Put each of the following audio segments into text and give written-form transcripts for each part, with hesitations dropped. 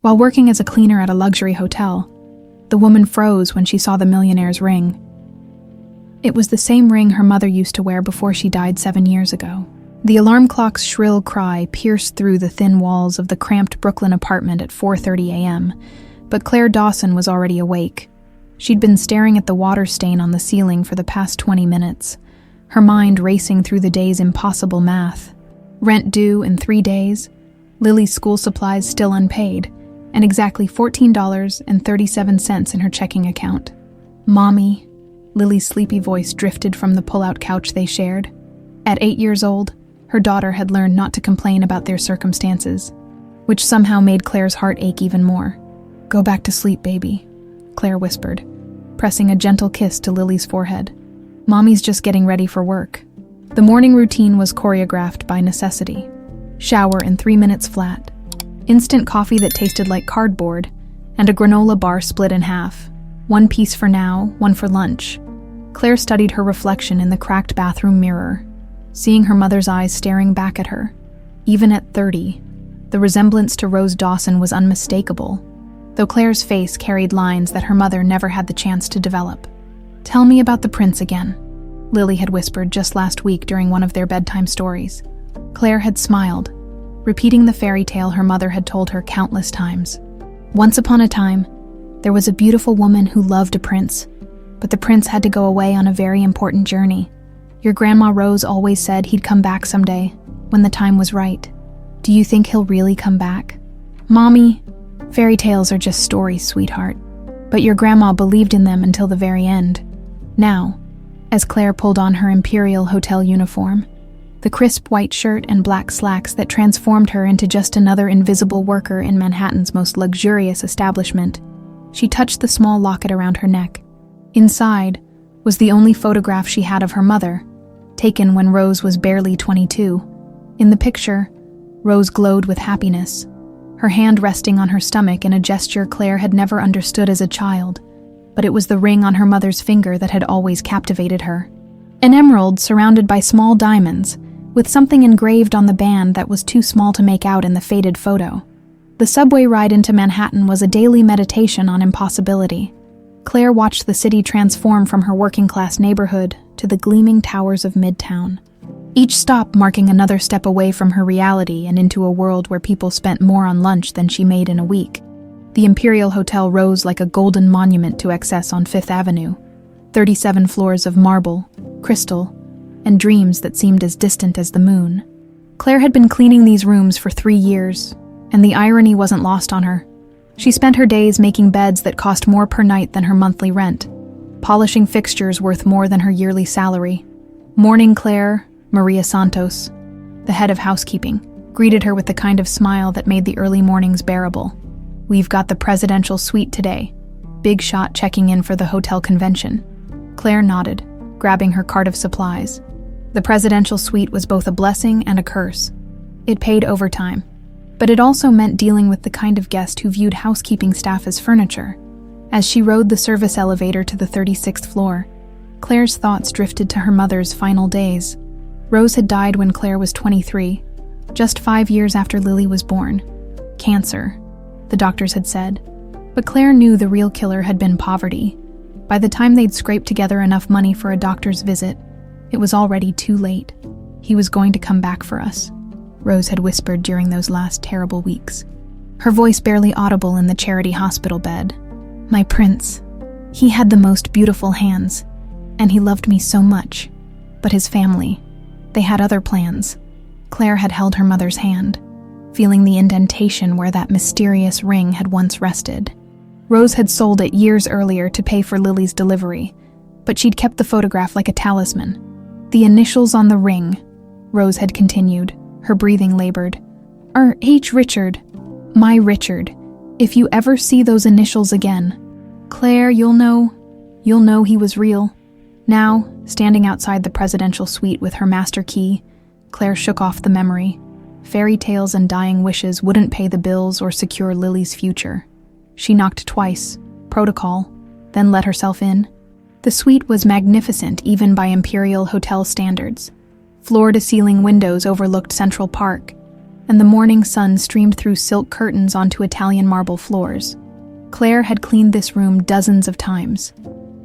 While working as a cleaner at a luxury hotel, the woman froze when she saw the Millionaire's ring. It was the same ring her mother used to wear before she died 7 years ago. The alarm clock's shrill cry pierced through the thin walls of the cramped Brooklyn apartment at 4:30 a.m., but Claire Dawson was already awake. She'd been staring at the water stain on the ceiling for the past 20 minutes, her mind racing through the day's impossible math. Rent due in 3 days, Lily's school supplies still unpaid, and exactly $14.37 in her checking account. "Mommy," Lily's sleepy voice drifted from the pullout couch they shared. At 8 years old, her daughter had learned not to complain about their circumstances, which somehow made Claire's heart ache even more. "Go back to sleep, baby," Claire whispered, pressing a gentle kiss to Lily's forehead. "Mommy's just getting ready for work." The morning routine was choreographed by necessity. Shower in 3 minutes flat, instant coffee that tasted like cardboard, and a granola bar split in half. One piece for now, one for lunch. Claire studied her reflection in the cracked bathroom mirror, seeing her mother's eyes staring back at her. Even at 30, the resemblance to Rose Dawson was unmistakable, though Claire's face carried lines that her mother never had the chance to develop. "Tell me about the prince again," Lily had whispered just last week during one of their bedtime stories. Claire had smiled, repeating the fairy tale her mother had told her countless times. "Once upon a time, there was a beautiful woman who loved a prince, but the prince had to go away on a very important journey. Your Grandma Rose always said he'd come back someday, when the time was right. Do you think he'll really come back?" "Mommy, fairy tales are just stories, sweetheart. But your grandma believed in them until the very end." Now, as Claire pulled on her Imperial Hotel uniform, the crisp white shirt and black slacks that transformed her into just another invisible worker in Manhattan's most luxurious establishment, she touched the small locket around her neck. Inside was the only photograph she had of her mother, taken when Rose was barely 22. In the picture, Rose glowed with happiness, her hand resting on her stomach in a gesture Claire had never understood as a child, but it was the ring on her mother's finger that had always captivated her. An emerald surrounded by small diamonds, with something engraved on the band that was too small to make out in the faded photo. The subway ride into Manhattan was a daily meditation on impossibility. Claire watched the city transform from her working-class neighborhood to the gleaming towers of Midtown, each stop marking another step away from her reality and into a world where people spent more on lunch than she made in a week. The Imperial Hotel rose like a golden monument to excess on Fifth Avenue, 37 floors of marble, crystal, and dreams that seemed as distant as the moon. Claire had been cleaning these rooms for 3 years, and the irony wasn't lost on her. She spent her days making beds that cost more per night than her monthly rent, polishing fixtures worth more than her yearly salary. Morning Claire, Maria Santos, the head of housekeeping, greeted her with the kind of smile that made the early mornings bearable. "We've got the presidential suite today," Big Shot checking in for the hotel convention. Claire nodded, grabbing her cart of supplies. The presidential suite was both a blessing and a curse. It paid overtime, but it also meant dealing with the kind of guest who viewed housekeeping staff as furniture. As she rode the service elevator to the 36th floor, Claire's thoughts drifted to her mother's final days. Rose had died when Claire was 23, just 5 years after Lily was born. Cancer, the doctors had said, but Claire knew the real killer had been poverty. By the time they'd scraped together enough money for a doctor's visit, it was already too late. "He was going to come back for us," Rose had whispered during those last terrible weeks, her voice barely audible in the charity hospital bed. "My prince. He had the most beautiful hands, and he loved me so much. But his family, they had other plans." Claire had held her mother's hand, feeling the indentation where that mysterious ring had once rested. Rose had sold it years earlier to pay for Lily's delivery, but she'd kept the photograph like a talisman. "The initials on the ring," Rose had continued, her breathing labored, "are H. Richard. My Richard. If you ever see those initials again, Claire, you'll know he was real." Now, standing outside the presidential suite with her master key, Claire shook off the memory. Fairy tales and dying wishes wouldn't pay the bills or secure Lily's future. She knocked twice, protocol, then let herself in. The suite was magnificent even by Imperial Hotel standards. Floor-to-ceiling windows overlooked Central Park, and the morning sun streamed through silk curtains onto Italian marble floors. Claire had cleaned this room dozens of times,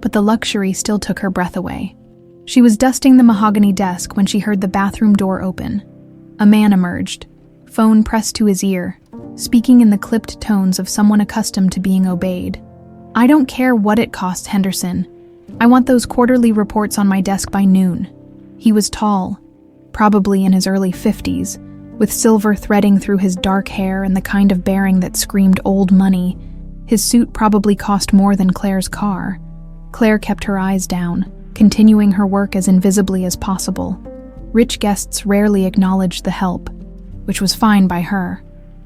but the luxury still took her breath away. She was dusting the mahogany desk when she heard the bathroom door open. A man emerged, phone pressed to his ear, speaking in the clipped tones of someone accustomed to being obeyed. "I don't care what it costs, Henderson. I want those quarterly reports on my desk by noon." He was tall, probably in his early 50s, with silver threading through his dark hair and the kind of bearing that screamed old money. His suit probably cost more than Claire's car. Claire kept her eyes down, continuing her work as invisibly as possible. Rich guests rarely acknowledged the help, which was fine by her.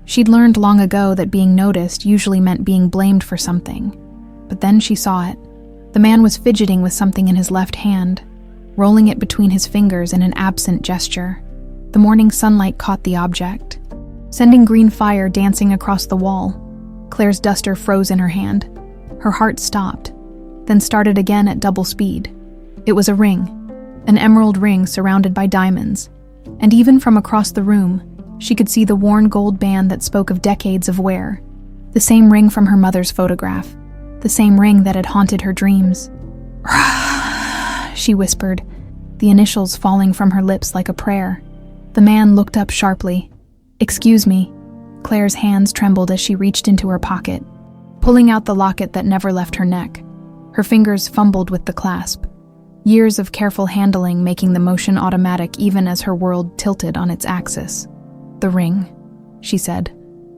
She'd learned long ago that being noticed usually meant being blamed for something. But then she saw it. The man was fidgeting with something in his left hand, rolling it between his fingers in an absent gesture. The morning sunlight caught the object, sending green fire dancing across the wall. Claire's duster froze in her hand. Her heart stopped, then started again at double speed. It was a ring, an emerald ring surrounded by diamonds, and even from across the room, she could see the worn gold band that spoke of decades of wear. The same ring from her mother's photograph, the same ring that had haunted her dreams. She whispered, the initials falling from her lips like a prayer. The man looked up sharply. "Excuse me." Claire's hands trembled as she reached into her pocket, pulling out the locket that never left her neck. Her fingers fumbled with the clasp, years of careful handling making the motion automatic even as her world tilted on its axis. "The ring," she said,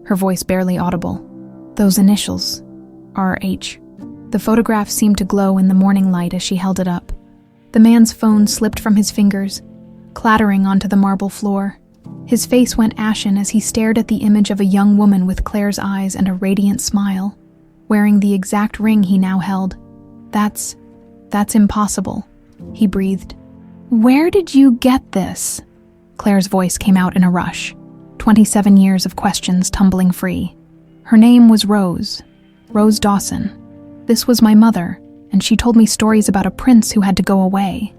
her voice barely audible. "Those initials. RH." The photograph seemed to glow in the morning light as she held it up. The man's phone slipped from his fingers, clattering onto the marble floor. His face went ashen as he stared at the image of a young woman with Claire's eyes and a radiant smile, wearing the exact ring he now held. That's impossible," he breathed. "Where did you get this?" Claire's voice came out in a rush, 27 years of questions tumbling free. Her name was Rose Dawson. This was my mother, and she told me stories about a prince who had to go away.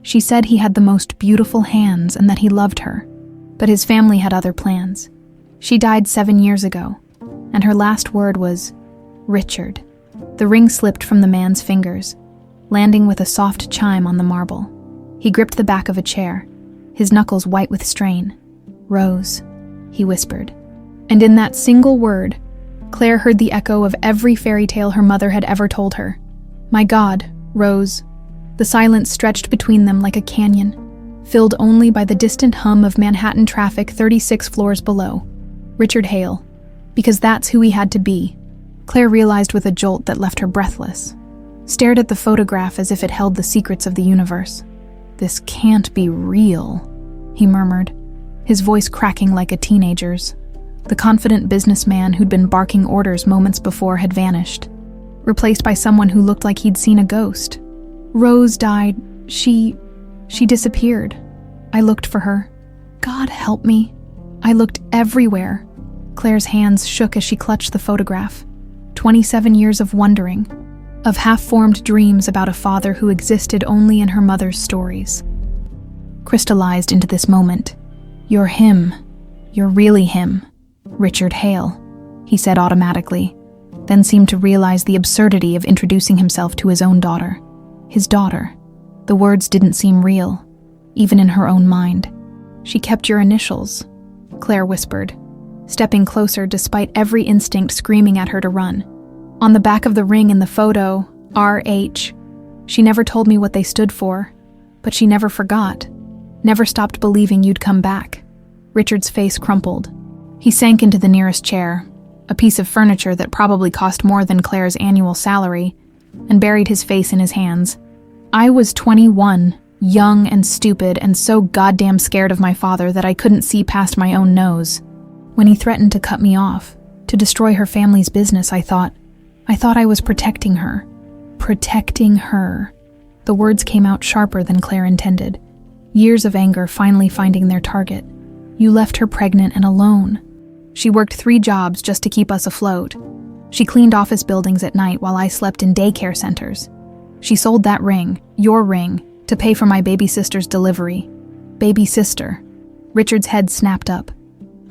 She said he had the most beautiful hands and that he loved her, but his family had other plans. She died 7 years ago, and her last word was, Richard. The ring slipped from the man's fingers, landing with a soft chime on the marble. He gripped the back of a chair, his knuckles white with strain. "Rose," he whispered. And in that single word, Claire heard the echo of every fairy tale her mother had ever told her. "My God, Rose." The silence stretched between them like a canyon, filled only by the distant hum of Manhattan traffic 36 floors below. Richard Hale. Because that's who he had to be. Claire realized with a jolt that left her breathless, stared at the photograph as if it held the secrets of the universe. "This can't be real," he murmured, his voice cracking like a teenager's. The confident businessman who'd been barking orders moments before had vanished, replaced by someone who looked like he'd seen a ghost. "Rose died. She disappeared. I looked for her. God help me. I looked everywhere." Claire's hands shook as she clutched the photograph. 27 years of wondering, of half-formed dreams about a father who existed only in her mother's stories, crystallized into this moment. "You're him. You're really him. Richard Hale," he said automatically, then seemed to realize the absurdity of introducing himself to his own daughter. His daughter. The words didn't seem real, even in her own mind. "She kept your initials," Claire whispered, stepping closer despite every instinct screaming at her to run. "On the back of the ring in the photo, RH. She never told me what they stood for, but she never forgot, never stopped believing you'd come back." Richard's face crumpled. He sank into the nearest chair, a piece of furniture that probably cost more than Claire's annual salary, and buried his face in his hands. "I was 21, young and stupid and so goddamn scared of my father that I couldn't see past my own nose. When he threatened to cut me off, to destroy her family's business, I thought I was protecting her. Protecting her." The words came out sharper than Claire intended, years of anger finally finding their target. "You left her pregnant and alone. She worked 3 jobs just to keep us afloat. She cleaned office buildings at night while I slept in daycare centers. She sold that ring, your ring, to pay for my baby sister's delivery." "Baby sister." Richard's head snapped up.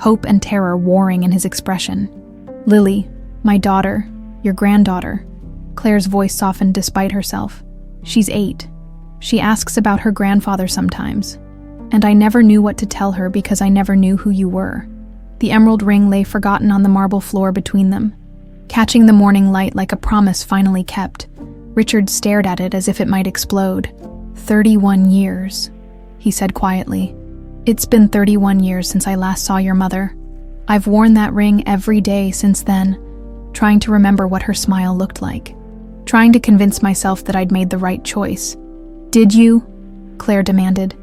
hope and terror warring in his expression. "Lily, my daughter, your granddaughter." Claire's voice softened despite herself. "She's 8. She asks about her grandfather sometimes. And I never knew what to tell her because I never knew who you were." The emerald ring lay forgotten on the marble floor between them. Catching the morning light like a promise finally kept, Richard stared at it as if it might explode. 31 years, he said quietly. "It's been 31 years since I last saw your mother. I've worn that ring every day since then, trying to remember what her smile looked like, trying to convince myself that I'd made the right choice." "Did you?" Claire demanded.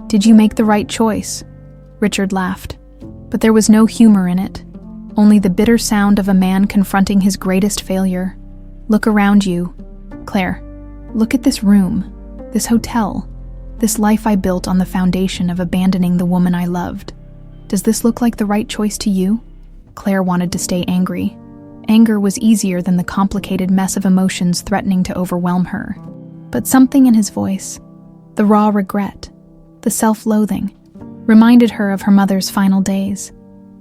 "Did you make the right choice?" Richard laughed, but there was no humor in it, only the bitter sound of a man confronting his greatest failure. "Look around you, Claire. Look at this room, this hotel, this life I built on the foundation of abandoning the woman I loved. Does this look like the right choice to you?" Claire wanted to stay angry. Anger was easier than the complicated mess of emotions threatening to overwhelm her. But something in his voice, the raw regret, the self-loathing, reminded her of her mother's final days,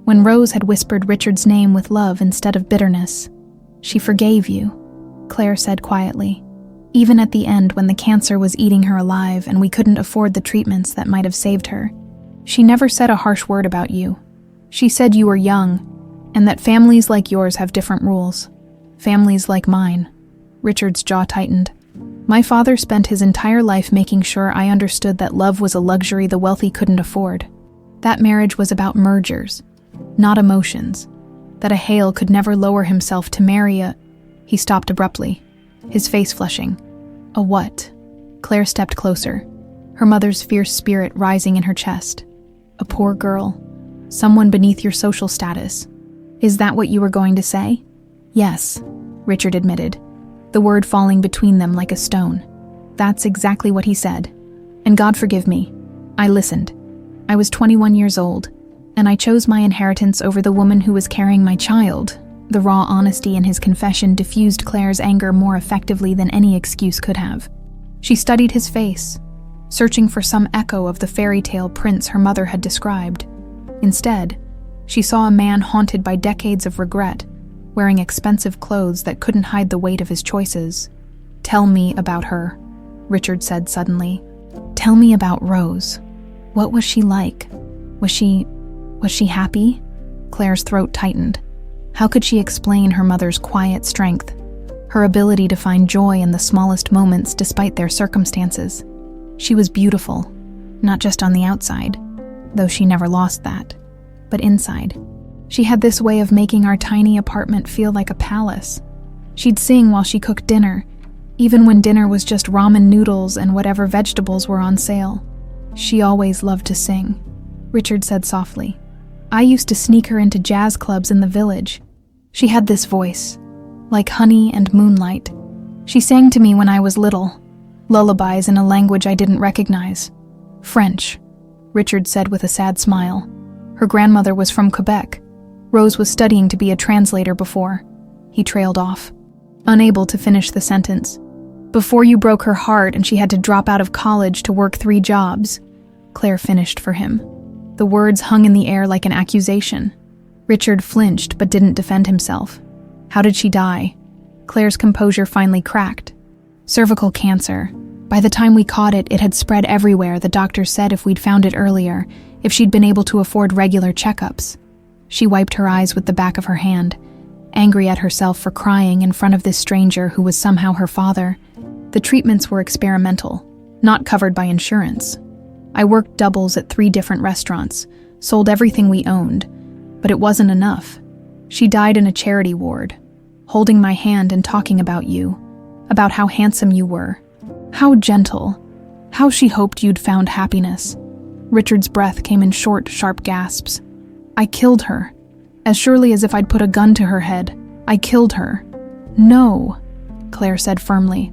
when Rose had whispered Richard's name with love instead of bitterness. "She forgave you," Claire said quietly, "even at the end when the cancer was eating her alive and we couldn't afford the treatments that might have saved her. She never said a harsh word about you. She said you were young, and that families like yours have different rules. Families like mine." Richard's jaw tightened. "My father spent his entire life making sure I understood that love was a luxury the wealthy couldn't afford. That marriage was about mergers, not emotions. That a Hale could never lower himself to marry a—" He stopped abruptly, his face flushing. "A what?" Claire stepped closer, her mother's fierce spirit rising in her chest. "A poor girl. Someone beneath your social status. Is that what you were going to say?" "Yes," Richard admitted, the word falling between them like a stone. "That's exactly what he said. And God forgive me. I listened. I was 21 years old, and I chose my inheritance over the woman who was carrying my child." The raw honesty in his confession diffused Claire's anger more effectively than any excuse could have. She studied his face, searching for some echo of the fairy tale prince her mother had described. Instead, she saw a man haunted by decades of regret, wearing expensive clothes that couldn't hide the weight of his choices. "Tell me about her," Richard said suddenly. "Tell me about Rose. What was she like? Was she happy?" Claire's throat tightened. How could she explain her mother's quiet strength, her ability to find joy in the smallest moments despite their circumstances? She was beautiful, not just on the outside, though she never lost that, but inside. She had this way of making our tiny apartment feel like a palace. She'd sing while she cooked dinner, even when dinner was just ramen noodles and whatever vegetables were on sale. She always loved to sing, Richard said softly. "I used to sneak her into jazz clubs in the village. She had this voice, like honey and moonlight. She sang to me when I was little, lullabies in a language I didn't recognize. French," Richard said with a sad smile. "Her grandmother was from Quebec. Rose was studying to be a translator before." He trailed off, unable to finish the sentence. "Before you broke her heart and she had to drop out of college to work 3 jobs," Claire finished for him. The words hung in the air like an accusation. Richard flinched but didn't defend himself. "How did she die?" Claire's composure finally cracked. "Cervical cancer. By the time we caught it, it had spread everywhere. The doctor said if we'd found it earlier, if she'd been able to afford regular checkups." She wiped her eyes with the back of her hand, angry at herself for crying in front of this stranger who was somehow her father. "The treatments were experimental, not covered by insurance. I worked doubles at 3 different restaurants, sold everything we owned, but it wasn't enough. She died in a charity ward, holding my hand and talking about you, about how handsome you were, how gentle, how she hoped you'd found happiness." Richard's breath came in short, sharp gasps. "I killed her. As surely as if I'd put a gun to her head. I killed her." "No," Claire said firmly,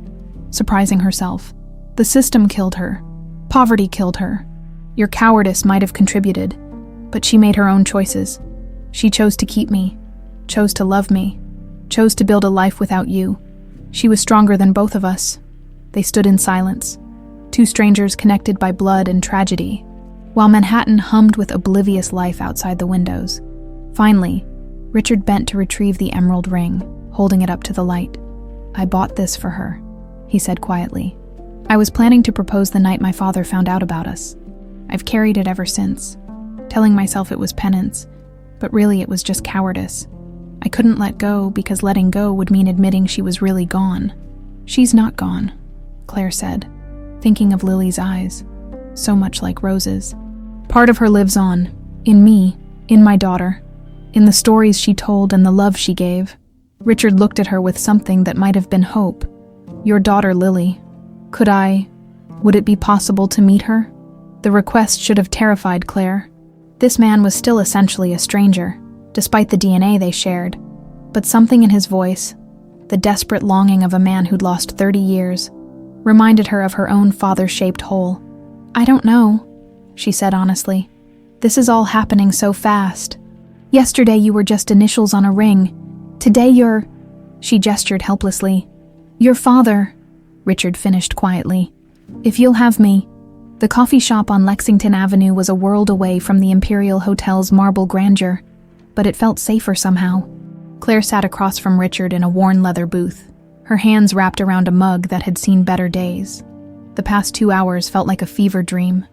surprising herself. "The system killed her. Poverty killed her. Your cowardice might have contributed, but she made her own choices. She chose to keep me, chose to love me, chose to build a life without you. She was stronger than both of us." They stood in silence, 2 strangers connected by blood and tragedy. while Manhattan hummed with oblivious life outside the windows. Finally, Richard bent to retrieve the emerald ring, holding it up to the light. "I bought this for her," he said quietly. "I was planning to propose the night my father found out about us. I've carried it ever since, telling myself it was penance, but really it was just cowardice. I couldn't let go because letting go would mean admitting she was really gone." "She's not gone," Claire said, thinking of Lily's eyes, so much like Rose's. "Part of her lives on, in me, in my daughter, in the stories she told and the love she gave." Richard looked at her with something that might have been hope. "Your daughter, Lily. Would it be possible to meet her?" The request should have terrified Claire. This man was still essentially a stranger, despite the DNA they shared, but something in his voice, the desperate longing of a man who'd lost 30 years, reminded her of her own father-shaped hole. "I don't know," she said honestly. "This is all happening so fast. Yesterday you were just initials on a ring. Today you're—" She gestured helplessly. "Your father," Richard finished quietly. "If you'll have me." The coffee shop on Lexington Avenue was a world away from the Imperial Hotel's marble grandeur, but it felt safer somehow. Claire sat across from Richard in a worn leather booth, her hands wrapped around a mug that had seen better days. The past 2 hours felt like a fever dream.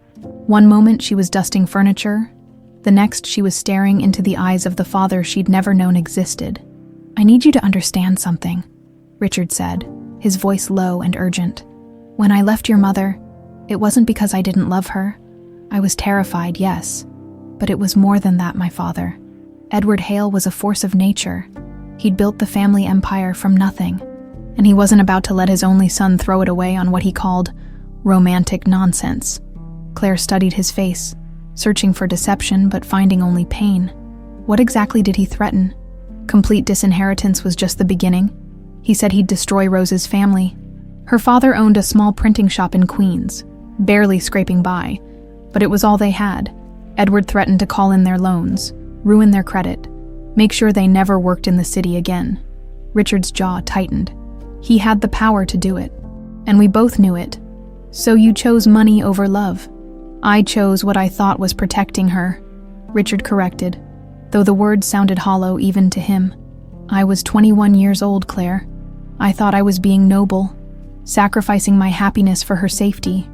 One moment she was dusting furniture, the next she was staring into the eyes of the father she'd never known existed. "I need you to understand something," Richard said, his voice low and urgent. "When I left your mother, it wasn't because I didn't love her. I was terrified, yes, but it was more than that, my father. Edward Hale was a force of nature. He'd built the family empire from nothing, and he wasn't about to let his only son throw it away on what he called romantic nonsense." Claire studied his face, searching for deception but finding only pain. What exactly did he threaten? Complete disinheritance was just the beginning. He said he'd destroy Rose's family. Her father owned a small printing shop in Queens, barely scraping by, but it was all they had. Edward threatened to call in their loans, ruin their credit, make sure they never worked in the city again. Richard's jaw tightened. He had the power to do it, and we both knew it. "So you chose money over love." "I chose what I thought was protecting her," Richard corrected, though the words sounded hollow even to him. "I was 21 years old, Claire. I thought I was being noble, sacrificing my happiness for her safety.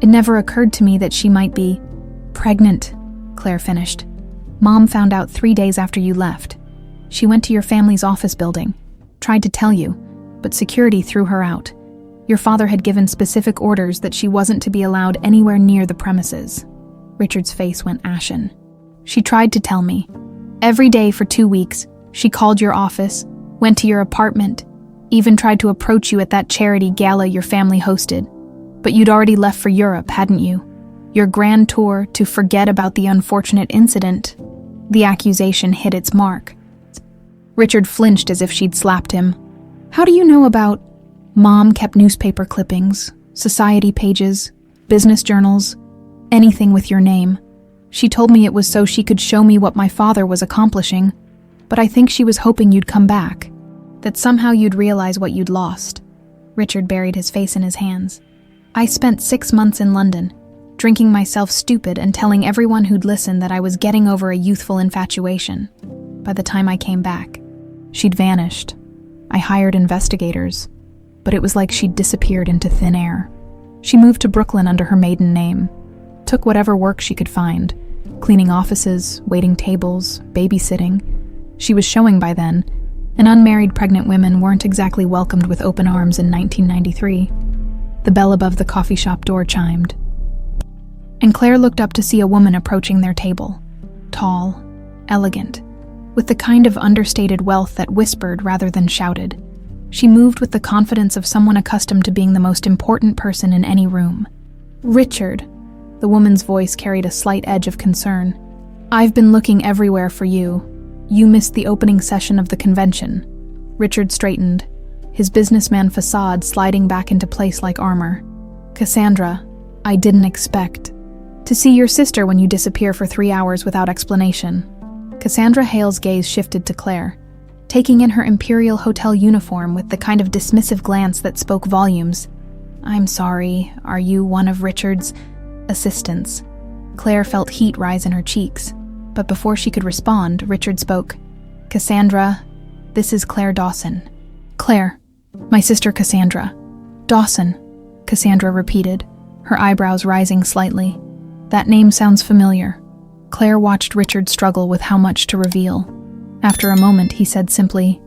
It never occurred to me that she might be pregnant," Claire finished. "Mom found out 3 days after you left. She went to your family's office building, tried to tell you, but security threw her out. Your father had given specific orders that she wasn't to be allowed anywhere near the premises." Richard's face went ashen. "She tried to tell me. Every day for 2 weeks, she called your office, went to your apartment, even tried to approach you at that charity gala your family hosted. But you'd already left for Europe, hadn't you? Your grand tour to forget about the unfortunate incident." The accusation hit its mark. Richard flinched as if she'd slapped him. "How do you know about—" "Mom kept newspaper clippings, society pages, business journals, anything with your name. She told me it was so she could show me what my father was accomplishing, but I think she was hoping you'd come back, that somehow you'd realize what you'd lost." Richard buried his face in his hands. "I spent 6 months in London, drinking myself stupid and telling everyone who'd listen that I was getting over a youthful infatuation. By the time I came back, she'd vanished. I hired investigators, but it was like she'd disappeared into thin air. She moved to Brooklyn under her maiden name, took whatever work she could find, cleaning offices, waiting tables, babysitting. She was showing by then, and unmarried pregnant women weren't exactly welcomed with open arms in 1993. The bell above the coffee shop door chimed, and Claire looked up to see a woman approaching their table, tall, elegant, with the kind of understated wealth that whispered rather than shouted. She moved with the confidence of someone accustomed to being the most important person in any room. "Richard," the woman's voice carried a slight edge of concern. "I've been looking everywhere for you. You missed the opening session of the convention." Richard straightened, his businessman facade sliding back into place like armor. "Cassandra, I didn't expect to see your sister when you disappear for 3 hours without explanation." Cassandra Hale's gaze shifted to Claire, taking in her Imperial Hotel uniform with the kind of dismissive glance that spoke volumes. "I'm sorry, are you one of Richard's assistants?" Claire felt heat rise in her cheeks, but before she could respond, Richard spoke. "Cassandra, this is Claire Dawson." "Claire, my sister Cassandra." "Dawson," Cassandra repeated, her eyebrows rising slightly. "That name sounds familiar." Claire watched Richard struggle with how much to reveal. After a moment, he said simply,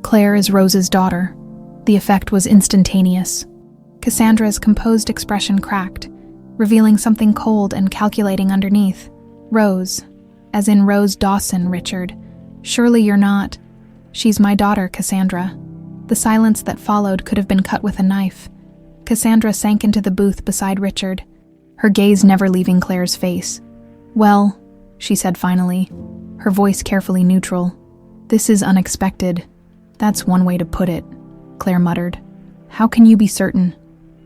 "Claire is Rose's daughter." The effect was instantaneous. Cassandra's composed expression cracked, revealing something cold and calculating underneath. "Rose, as in Rose Dawson, Richard. Surely you're not." "She's my daughter, Cassandra." The silence that followed could have been cut with a knife. Cassandra sank into the booth beside Richard, her gaze never leaving Claire's face. "Well," she said finally, her voice carefully neutral, "this is unexpected." "That's one way to put it," Claire muttered. "How can you be certain?"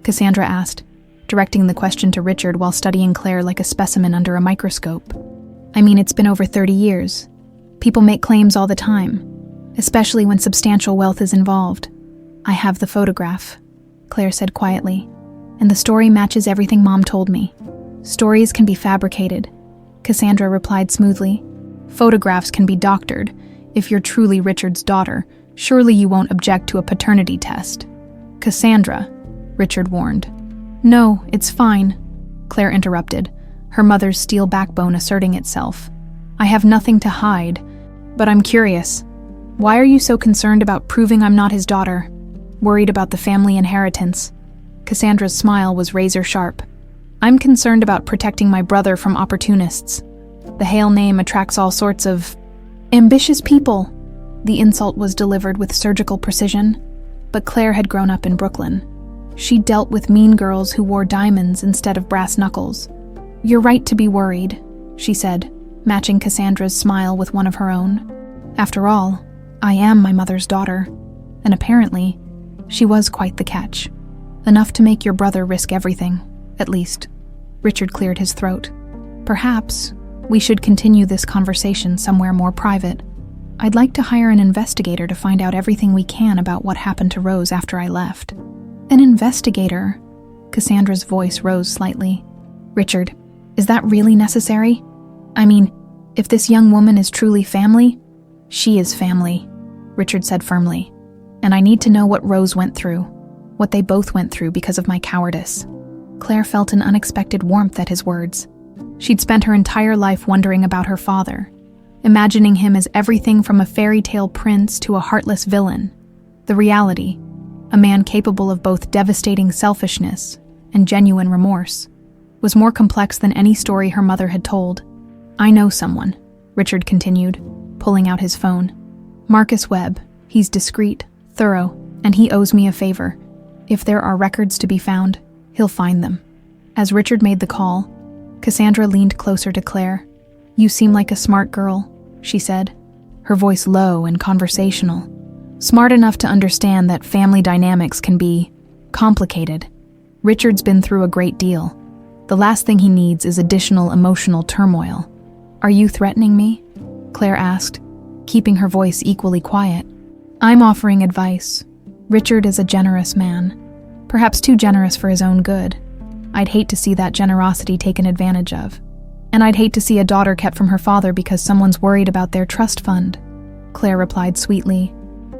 Cassandra asked, directing the question to Richard while studying Claire like a specimen under a microscope. "I mean, it's been over 30 years. People make claims all the time, especially when substantial wealth is involved." "I have the photograph," Claire said quietly, "and the story matches everything Mom told me." "Stories can be fabricated," Cassandra replied smoothly. "Photographs can be doctored. If you're truly Richard's daughter, surely you won't object to a paternity test." "Cassandra," Richard warned. "No, it's fine," Claire interrupted, her mother's steel backbone asserting itself. "I have nothing to hide, but I'm curious. Why are you so concerned about proving I'm not his daughter? Worried about the family inheritance?" Cassandra's smile was razor sharp. "I'm concerned about protecting my brother from opportunists. The Hale name attracts all sorts of ambitious people." The insult was delivered with surgical precision, but Claire had grown up in Brooklyn. She dealt with mean girls who wore diamonds instead of brass knuckles. "You're right to be worried," she said, matching Cassandra's smile with one of her own. "After all, I am my mother's daughter, and apparently, she was quite the catch. Enough to make your brother risk everything, at least." Richard cleared his throat. "Perhaps we should continue this conversation somewhere more private. I'd like to hire an investigator to find out everything we can about what happened to Rose after I left." "An investigator?" Cassandra's voice rose slightly. "Richard, is that really necessary? I mean, if this young woman is truly family..." "She is family," Richard said firmly. "And I need to know what Rose went through, what they both went through because of my cowardice." Claire felt an unexpected warmth at his words. She'd spent her entire life wondering about her father, imagining him as everything from a fairy tale prince to a heartless villain. The reality, a man capable of both devastating selfishness and genuine remorse, was more complex than any story her mother had told. "I know someone," Richard continued, pulling out his phone. "Marcus Webb. He's discreet, thorough, and he owes me a favor. If there are records to be found, he'll find them." As Richard made the call, Cassandra leaned closer to Claire. "You seem like a smart girl," she said, her voice low and conversational. "Smart enough to understand that family dynamics can be complicated. Richard's been through a great deal. The last thing he needs is additional emotional turmoil." "Are you threatening me?" Claire asked, keeping her voice equally quiet. "I'm offering advice. Richard is a generous man, perhaps too generous for his own good. I'd hate to see that generosity taken advantage of. And I'd hate to see a daughter kept from her father because someone's worried about their trust fund," Claire replied sweetly.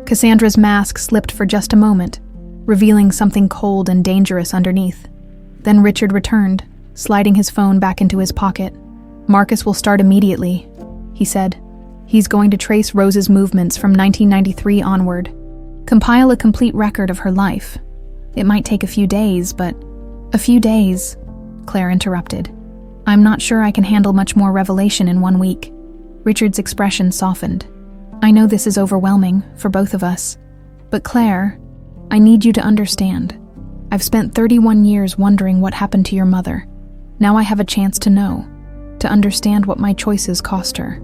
Cassandra's mask slipped for just a moment, revealing something cold and dangerous underneath. Then Richard returned, sliding his phone back into his pocket. "Marcus will start immediately," he said. "He's going to trace Rose's movements from 1993 onward. Compile a complete record of her life. It might take a few days, but..." "A few days," Claire interrupted. "I'm not sure I can handle much more revelation in 1 week." Richard's expression softened. "I know this is overwhelming for both of us, but Claire, I need you to understand. I've spent 31 years wondering what happened to your mother. Now I have a chance to know, to understand what my choices cost her,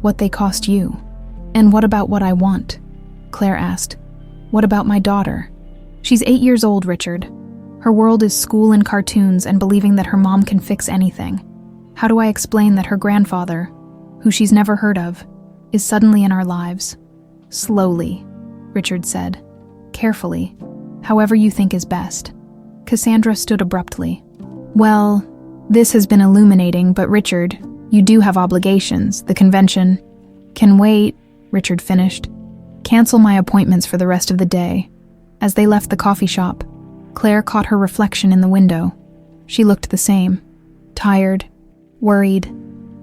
what they cost you." "And what about what I want?" Claire asked. "What about my daughter?" "She's 8 years old, Richard. Her world is school and cartoons and believing that her mom can fix anything. How do I explain that her grandfather, who she's never heard of, is suddenly in our lives?" "Slowly," Richard said. "Carefully. However you think is best." Cassandra stood abruptly. "Well," This has been illuminating, but Richard, you do have obligations. The convention can wait, Richard finished. Cancel my appointments for the rest of the day. As they left the coffee shop, Claire caught her reflection in the window. She looked the same, tired, worried,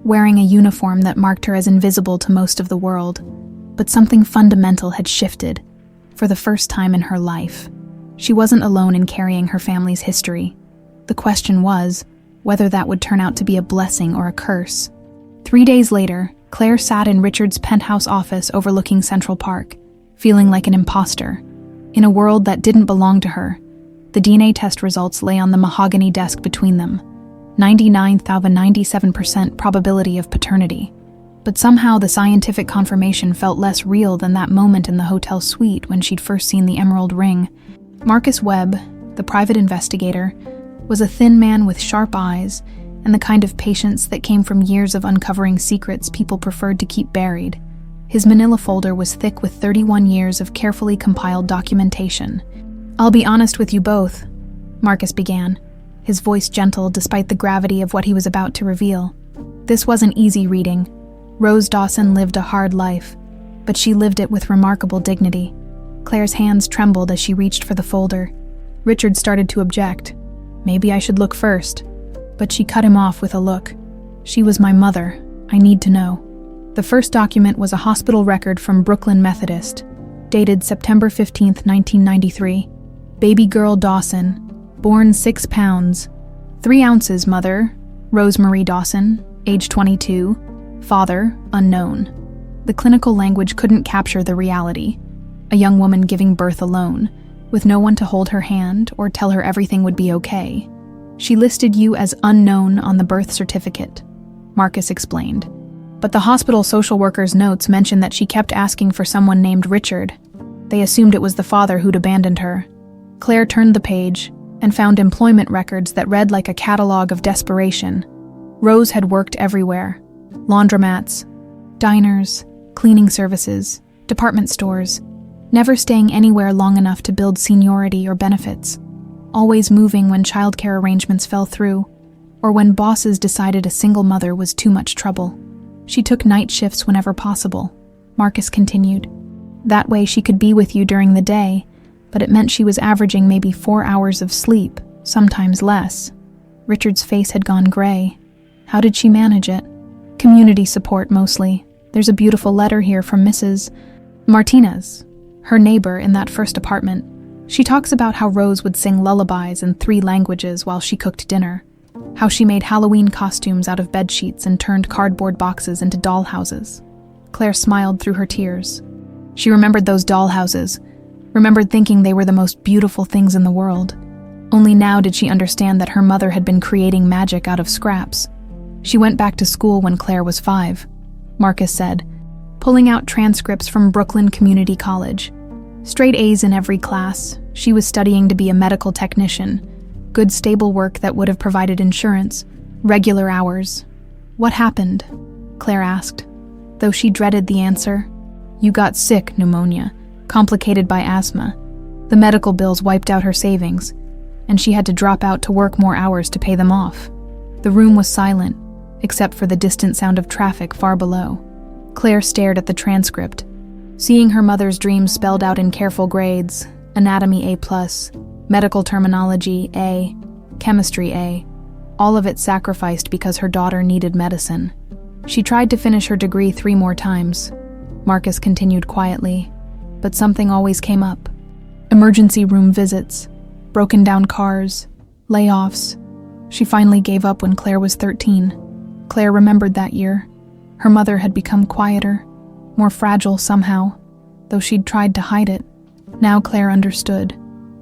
wearing a uniform that marked her as invisible to most of the world. But something fundamental had shifted, for the first time in her life. She wasn't alone in carrying her family's history. The question was whether that would turn out to be a blessing or a curse. 3 days later, Claire sat in Richard's penthouse office overlooking Central Park, feeling like an imposter. In a world that didn't belong to her, the DNA test results lay on the mahogany desk between them. 99,97% probability of paternity. But somehow the scientific confirmation felt less real than that moment in the hotel suite when she'd first seen the emerald ring. Marcus Webb, the private investigator, was a thin man with sharp eyes and the kind of patience that came from years of uncovering secrets people preferred to keep buried. His manila folder was thick with 31 years of carefully compiled documentation. "I'll be honest with you both," Marcus began, his voice gentle despite the gravity of what he was about to reveal. "This wasn't easy reading. Rose Dawson lived a hard life, but she lived it with remarkable dignity." Claire's hands trembled as she reached for the folder. Richard started to object. "Maybe I should look first." But she cut him off with a look. "She was my mother. I need to know." The first document was a hospital record from Brooklyn Methodist, dated September 15, 1993. Baby girl Dawson, born 6 pounds, 3 ounces, mother, Rosemarie Dawson, age 22, father, unknown. The clinical language couldn't capture the reality. A young woman giving birth alone, with no one to hold her hand or tell her everything would be okay. "She listed you as unknown on the birth certificate," Marcus explained. But the hospital social worker's notes mentioned that she kept asking for someone named Richard. They assumed it was the father who'd abandoned her. Claire turned the page and found employment records that read like a catalog of desperation. Rose had worked everywhere: laundromats, diners, cleaning services, department stores, never staying anywhere long enough to build seniority or benefits, always moving when childcare arrangements fell through, or when bosses decided a single mother was too much trouble. She took night shifts whenever possible, Marcus continued. That way she could be with you during the day, but it meant she was averaging maybe 4 hours of sleep, sometimes less. Richard's face had gone gray. How did she manage it? Community support, mostly. There's a beautiful letter here from Mrs. Martinez, her neighbor in that first apartment. She talks about how Rose would sing lullabies in 3 languages while she cooked dinner, how she made Halloween costumes out of bed sheets and turned cardboard boxes into dollhouses. Claire smiled through her tears. She remembered those dollhouses, remembered thinking they were the most beautiful things in the world. Only now did she understand that her mother had been creating magic out of scraps. She went back to school when Claire was 5, Marcus said, pulling out transcripts from Brooklyn Community College. Straight A's in every class. She was studying to be a medical technician. Good stable work that would have provided insurance, regular hours. "What happened?" Claire asked, though she dreaded the answer. "You got sick, pneumonia, complicated by asthma. The medical bills wiped out her savings, and she had to drop out to work more hours to pay them off." The room was silent, except for the distant sound of traffic far below. Claire stared at the transcript, seeing her mother's dreams spelled out in careful grades: anatomy A+, medical terminology A, chemistry A, all of it sacrificed because her daughter needed medicine. She tried to finish her degree 3 more times, Marcus continued quietly, but something always came up. Emergency room visits, broken down cars, layoffs. She finally gave up when Claire was 13. Claire remembered that year. Her mother had become quieter, more fragile somehow, though she'd tried to hide it. Now Claire understood.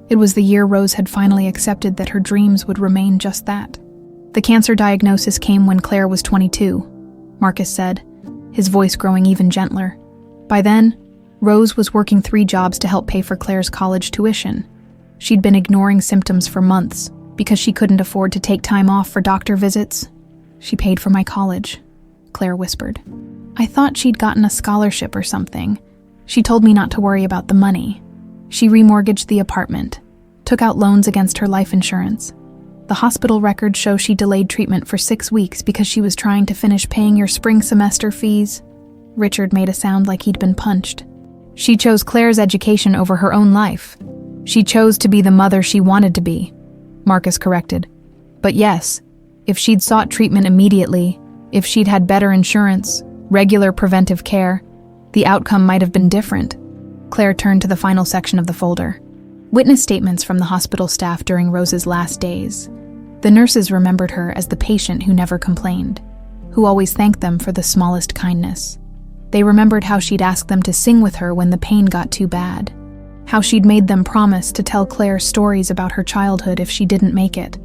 It was the year Rose had finally accepted that her dreams would remain just that. The cancer diagnosis came when Claire was 22, Marcus said, his voice growing even gentler. By then, Rose was working 3 jobs to help pay for Claire's college tuition. She'd been ignoring symptoms for months because she couldn't afford to take time off for doctor visits. "She paid for my college," Claire whispered. "I thought she'd gotten a scholarship or something. She told me not to worry about the money. She remortgaged the apartment, took out loans against her life insurance. The hospital records show she delayed treatment for 6 weeks because she was trying to finish paying your spring semester fees. Richard made a sound like he'd been punched. She chose Claire's education over her own life. She chose to be the mother she wanted to be, Marcus corrected. But yes, if she'd sought treatment immediately, if she'd had better insurance, regular preventive care, the outcome might have been different. Claire turned to the final section of the folder. Witness statements from the hospital staff during Rose's last days. The nurses remembered her as the patient who never complained, who always thanked them for the smallest kindness. They remembered how she'd asked them to sing with her when the pain got too bad, how she'd made them promise to tell Claire stories about her childhood if she didn't make it.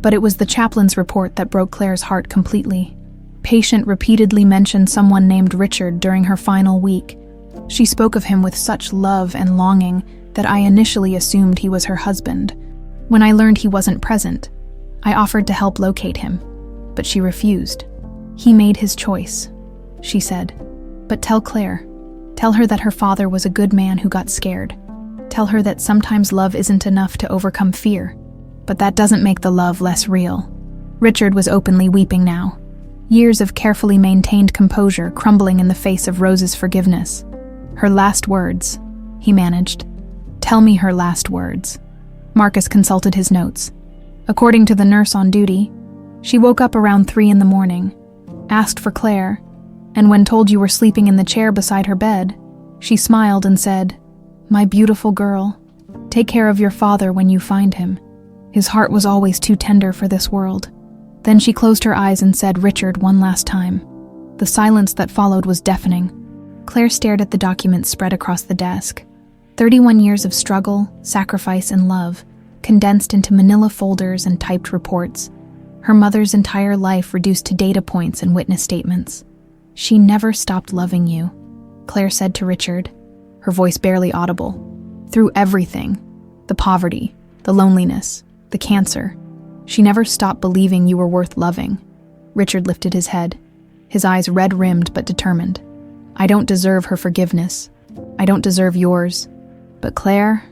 But it was the chaplain's report that broke Claire's heart completely. Patient repeatedly mentioned someone named Richard during her final week. She spoke of him with such love and longing that I initially assumed he was her husband. When I learned he wasn't present, I offered to help locate him, but she refused. He made his choice, she said. But tell Claire. Tell her that her father was a good man who got scared. Tell her that sometimes love isn't enough to overcome fear, but that doesn't make the love less real. Richard was openly weeping now. Years of carefully maintained composure crumbling in the face of Rose's forgiveness. Her last words, he managed. Tell me her last words. Marcus consulted his notes. According to the nurse on duty, she woke up around 3 in the morning, asked for Claire, and when told you were sleeping in the chair beside her bed, she smiled and said, "My beautiful girl, take care of your father when you find him. His heart was always too tender for this world." Then she closed her eyes and said Richard one last time. The silence that followed was deafening. Claire stared at the documents spread across the desk. 31 years of struggle, sacrifice, and love, condensed into manila folders and typed reports. Her mother's entire life reduced to data points and witness statements. "She never stopped loving you," Claire said to Richard, her voice barely audible. "Through everything, the poverty, the loneliness, the cancer. She never stopped believing you were worth loving." Richard lifted his head, his eyes red-rimmed but determined. "I don't deserve her forgiveness. I don't deserve yours. But Claire,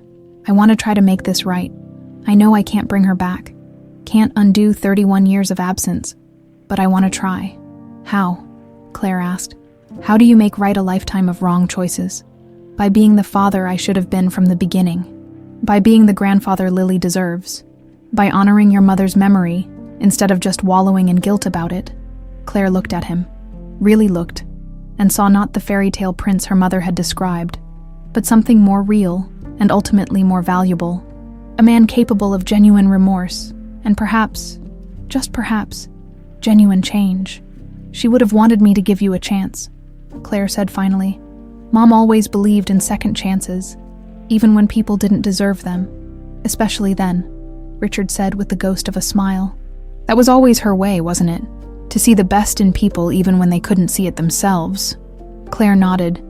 I want to try to make this right. I know I can't bring her back, can't undo 31 years of absence, but I want to try." "How?" Claire asked. "How do you make right a lifetime of wrong choices?" "By being the father I should have been from the beginning. By being the grandfather Lily deserves. By honoring your mother's memory, instead of just wallowing in guilt about it." Claire looked at him, really looked, and saw not the fairy tale prince her mother had described, but something more real and ultimately more valuable. A man capable of genuine remorse, and perhaps, just perhaps, genuine change. "She would have wanted me to give you a chance," Claire said finally. "Mom always believed in second chances, even when people didn't deserve them. Especially then," Richard said with the ghost of a smile. "That was always her way, wasn't it? To see the best in people even when they couldn't see it themselves." Claire nodded,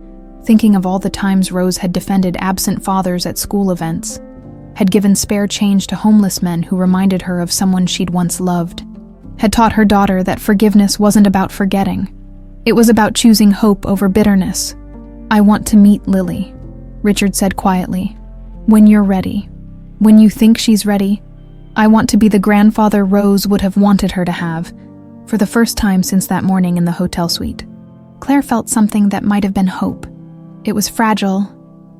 thinking of all the times Rose had defended absent fathers at school events, had given spare change to homeless men who reminded her of someone she'd once loved, had taught her daughter that forgiveness wasn't about forgetting. It was about choosing hope over bitterness. "I want to meet Lily," Richard said quietly. "When you're ready. When you think she's ready. I want to be the grandfather Rose would have wanted her to have, for the first time since that morning in the hotel suite." Claire felt something that might have been hope. It was fragile,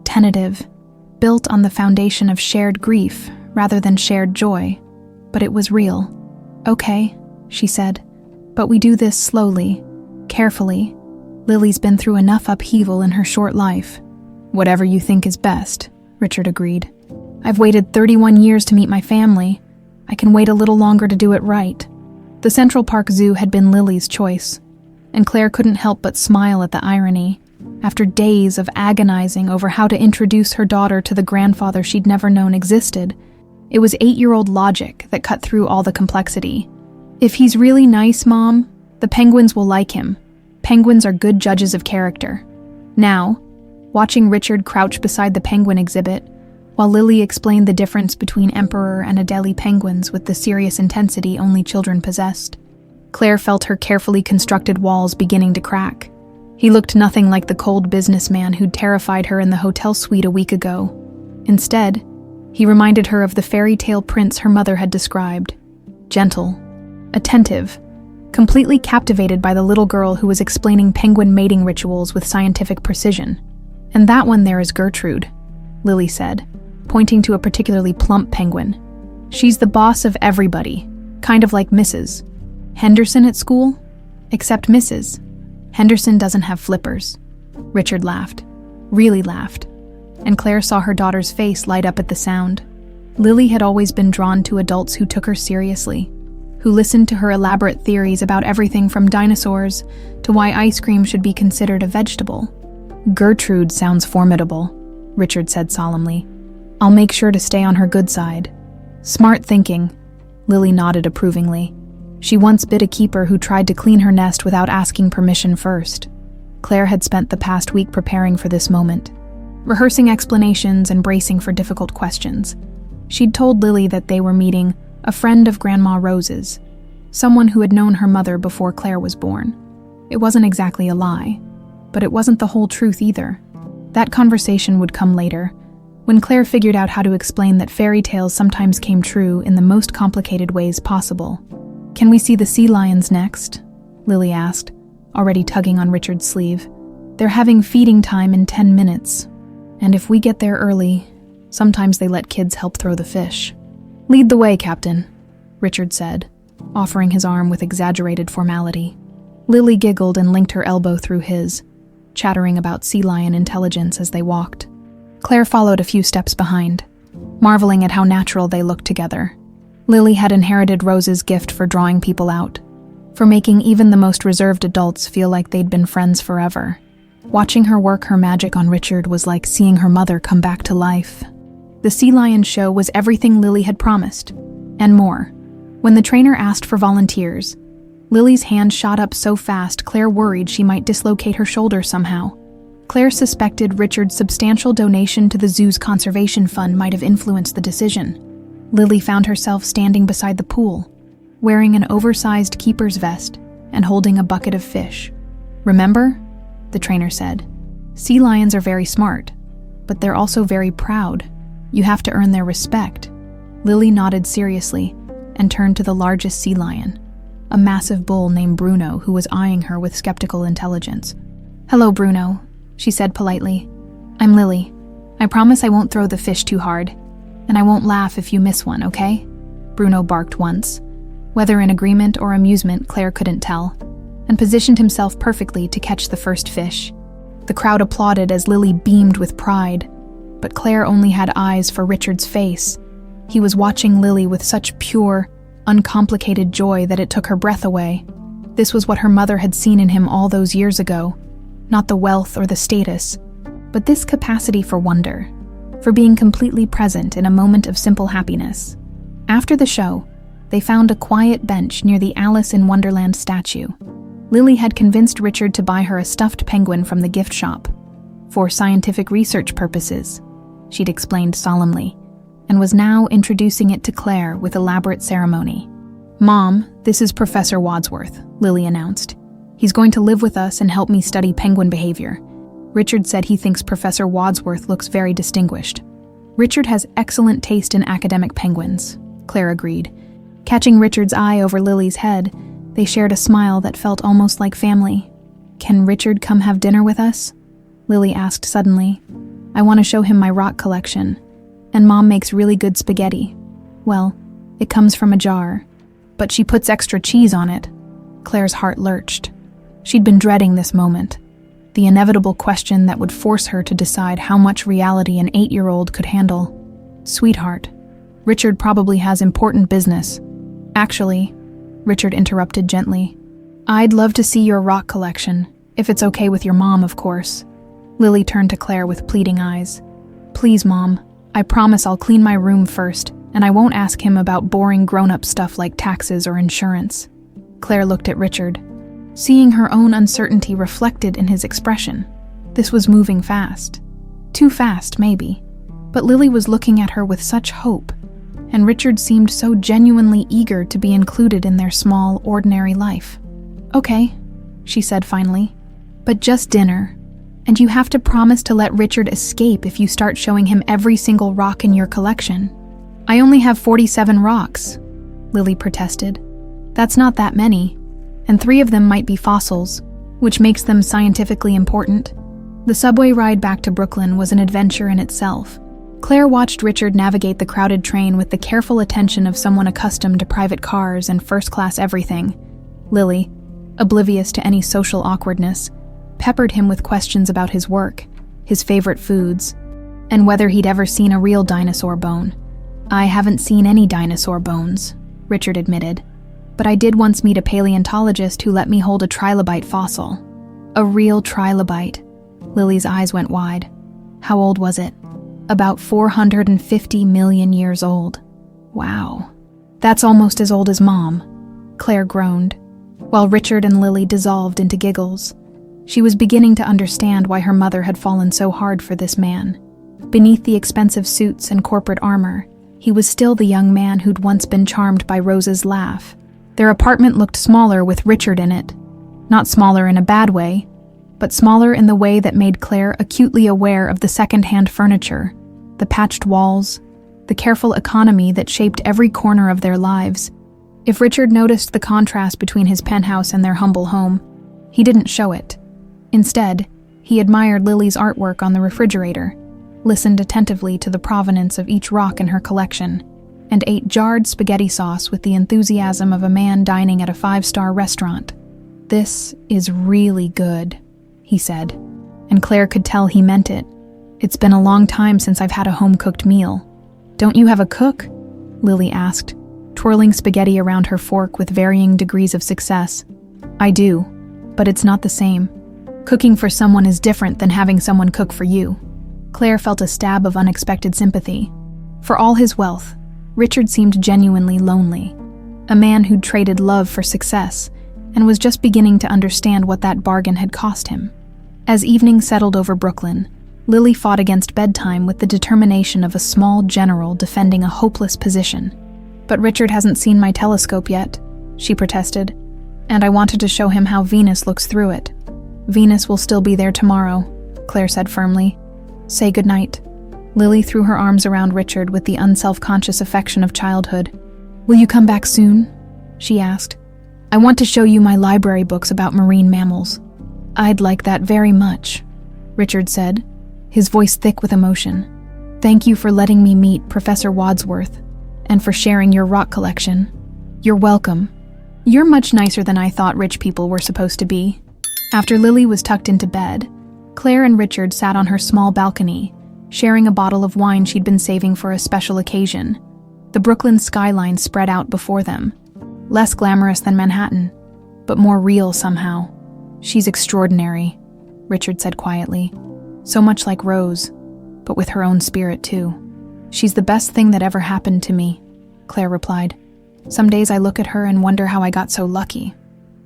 tentative, built on the foundation of shared grief rather than shared joy, but it was real. "Okay," she said, "but we do this slowly, carefully. Lily's been through enough upheaval in her short life." "Whatever you think is best," Richard agreed. "I've waited 31 years to meet my family. I can wait a little longer to do it right." The Central Park Zoo had been Lily's choice, and Claire couldn't help but smile at the irony. After days of agonizing over how to introduce her daughter to the grandfather she'd never known existed, it was 8-year-old logic that cut through all the complexity. "If he's really nice, Mom, the penguins will like him. Penguins are good judges of character." Now, watching Richard crouch beside the penguin exhibit, while Lily explained the difference between emperor and Adelie penguins with the serious intensity only children possessed, Claire felt her carefully constructed walls beginning to crack. He looked nothing like the cold businessman who'd terrified her in the hotel suite a week ago. Instead, he reminded her of the fairy tale prince her mother had described. gentle, attentive, completely captivated by the little girl who was explaining penguin mating rituals with scientific precision. "And that one there is Gertrude," Lily said, pointing to a particularly plump penguin. "She's the boss of everybody, kind of like Mrs. Henderson at school, except Mrs. Henderson doesn't have flippers." Richard laughed, really laughed, and Claire saw her daughter's face light up at the sound. Lily had always been drawn to adults who took her seriously, who listened to her elaborate theories about everything from dinosaurs to why ice cream should be considered a vegetable. "Gertrude sounds formidable," Richard said solemnly. "I'll make sure to stay on her good side." "Smart thinking," Lily nodded approvingly. She once bit a keeper who tried to clean her nest without asking permission first. Claire had spent the past week preparing for this moment, rehearsing explanations and bracing for difficult questions. She'd told Lily that they were meeting a friend of Grandma Rose's, someone who had known her mother before Claire was born. It wasn't exactly a lie, but it wasn't the whole truth either. That conversation would come later, when Claire figured out how to explain that fairy tales sometimes came true in the most complicated ways possible. "Can we see the sea lions next?" Lily asked, already tugging on Richard's sleeve. "They're having feeding time in 10 minutes, and if we get there early, sometimes they let kids help throw the fish." "Lead the way, Captain," Richard said, offering his arm with exaggerated formality. Lily giggled and linked her elbow through his, chattering about sea lion intelligence as they walked. Claire followed a few steps behind, marveling at how natural they looked together. Lily had inherited Rose's gift for drawing people out, for making even the most reserved adults feel like they'd been friends forever. Watching her work her magic on Richard was like seeing her mother come back to life. The sea lion show was everything Lily had promised, and more. When the trainer asked for volunteers, Lily's hand shot up so fast Claire worried she might dislocate her shoulder somehow. Claire suspected Richard's substantial donation to the zoo's conservation fund might have influenced the decision. Lily found herself standing beside the pool, wearing an oversized keeper's vest and holding a bucket of fish. "Remember?" the trainer said. "Sea lions are very smart, but they're also very proud. You have to earn their respect." Lily nodded seriously and turned to the largest sea lion, a massive bull named Bruno who was eyeing her with skeptical intelligence. "Hello, Bruno," she said politely. "I'm Lily. I promise I won't throw the fish too hard, and I won't laugh if you miss one, okay?" Bruno barked once, whether in agreement or amusement Claire couldn't tell, and positioned himself perfectly to catch the first fish. The crowd applauded as Lily beamed with pride, but Claire only had eyes for Richard's face. He was watching Lily with such pure, uncomplicated joy that it took her breath away. This was what her mother had seen in him all those years ago, not the wealth or the status, but this capacity for wonder, for being completely present in a moment of simple happiness. After the show, they found a quiet bench near the Alice in Wonderland statue. Lily had convinced Richard to buy her a stuffed penguin from the gift shop, for scientific research purposes, she'd explained solemnly, and was now introducing it to Claire with elaborate ceremony. "Mom, this is Professor Wadsworth," Lily announced. "He's going to live with us and help me study penguin behavior. Richard said he thinks Professor Wadsworth looks very distinguished." "Richard has excellent taste in academic penguins," Claire agreed. Catching Richard's eye over Lily's head, they shared a smile that felt almost like family. "Can Richard come have dinner with us?" Lily asked suddenly. "I want to show him my rock collection, and Mom makes really good spaghetti. Well, it comes from a jar, but she puts extra cheese on it." Claire's heart lurched. She'd been dreading this moment, the inevitable question that would force her to decide how much reality an 8-year-old could handle. "Sweetheart, Richard probably has important business." "Actually," Richard interrupted gently, "I'd love to see your rock collection, if it's okay with your mom, of course." Lily turned to Claire with pleading eyes. "Please, Mom, I promise I'll clean my room first, and I won't ask him about boring grown-up stuff like taxes or insurance." Claire looked at Richard, seeing her own uncertainty reflected in his expression. This was moving fast. Too fast, maybe. But Lily was looking at her with such hope, and Richard seemed so genuinely eager to be included in their small, ordinary life. "Okay," she said finally, "but just dinner. And you have to promise to let Richard escape if you start showing him every single rock in your collection." "I only have 47 rocks." Lily protested. That's not that many, and 3 of them might be fossils, which makes them scientifically important. The subway ride back to Brooklyn was an adventure in itself. Claire watched Richard navigate the crowded train with the careful attention of someone accustomed to private cars and first-class everything. Lily, oblivious to any social awkwardness, peppered him with questions about his work, his favorite foods, and whether he'd ever seen a real dinosaur bone. I haven't seen any dinosaur bones, Richard admitted, but I did once meet a paleontologist who let me hold a trilobite fossil. A real trilobite. Lily's eyes went wide. How old was it? About 450 million years old. Wow. That's almost as old as Mom, Claire groaned, while Richard and Lily dissolved into giggles. She was beginning to understand why her mother had fallen so hard for this man. Beneath the expensive suits and corporate armor, he was still the young man who'd once been charmed by Rose's laugh. Their apartment looked smaller with Richard in it. Not smaller in a bad way, but smaller in the way that made Claire acutely aware of the second-hand furniture, the patched walls, the careful economy that shaped every corner of their lives. If Richard noticed the contrast between his penthouse and their humble home, he didn't show it. Instead, he admired Lily's artwork on the refrigerator, listened attentively to the provenance of each rock in her collection, and ate jarred spaghetti sauce with the enthusiasm of a man dining at a 5-star restaurant. "This is really good," he said, and Claire could tell he meant it. "It's been a long time since I've had a home-cooked meal." "Don't you have a cook?" Lily asked, twirling spaghetti around her fork with varying degrees of success. "I do, but it's not the same. Cooking for someone is different than having someone cook for you." Claire felt a stab of unexpected sympathy. For all his wealth, Richard seemed genuinely lonely, a man who'd traded love for success and was just beginning to understand what that bargain had cost him. As evening settled over Brooklyn, Lily fought against bedtime with the determination of a small general defending a hopeless position. "But Richard hasn't seen my telescope yet," she protested, "and I wanted to show him how Venus looks through it." "Venus will still be there tomorrow," Claire said firmly. "Say goodnight." Lily threw her arms around Richard with the unself-conscious affection of childhood. "Will you come back soon?" she asked. "I want to show you my library books about marine mammals." "I'd like that very much," Richard said, his voice thick with emotion. "Thank you for letting me meet Professor Wadsworth, and for sharing your rock collection." "You're welcome. You're much nicer than I thought rich people were supposed to be." After Lily was tucked into bed, Claire and Richard sat on her small balcony, sharing a bottle of wine she'd been saving for a special occasion. The Brooklyn skyline spread out before them, less glamorous than Manhattan, but more real somehow. "She's extraordinary," Richard said quietly. "So much like Rose, but with her own spirit too." "She's the best thing that ever happened to me," Claire replied. "Some days I look at her and wonder how I got so lucky."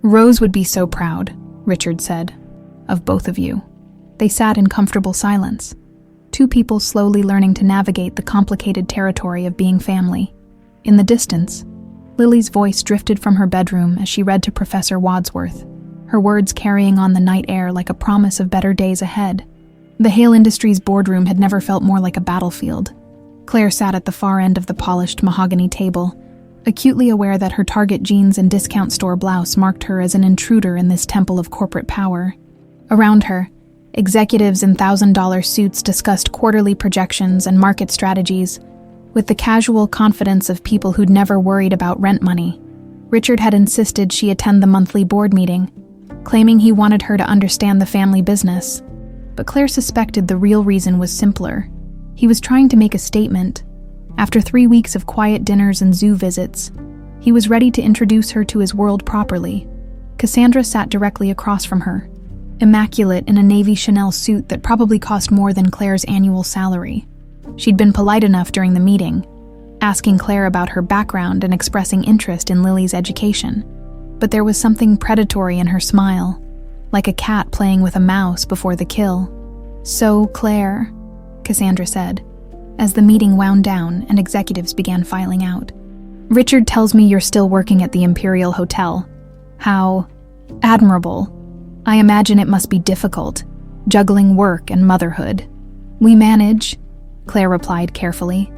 "Rose would be so proud," Richard said, "of both of you." They sat in comfortable silence, two people slowly learning to navigate the complicated territory of being family. In the distance, Lily's voice drifted from her bedroom as she read to Professor Wadsworth, her words carrying on the night air like a promise of better days ahead. The Hale Industries boardroom had never felt more like a battlefield. Claire sat at the far end of the polished mahogany table, acutely aware that her Target jeans and discount store blouse marked her as an intruder in this temple of corporate power. Around her, executives in $1,000 suits discussed quarterly projections and market strategies, with the casual confidence of people who'd never worried about rent money. Richard had insisted she attend the monthly board meeting, claiming he wanted her to understand the family business. But Claire suspected the real reason was simpler. He was trying to make a statement. After 3 weeks of quiet dinners and zoo visits, he was ready to introduce her to his world properly. Cassandra sat directly across from her, immaculate in a navy Chanel suit that probably cost more than Claire's annual salary. She'd been polite enough during the meeting, asking Claire about her background and expressing interest in Lily's education. But there was something predatory in her smile, like a cat playing with a mouse before the kill. "So, Claire," Cassandra said, as the meeting wound down and executives began filing out. "Richard tells me you're still working at the Imperial Hotel. How admirable. I imagine it must be difficult, juggling work and motherhood." "We manage," Claire replied carefully.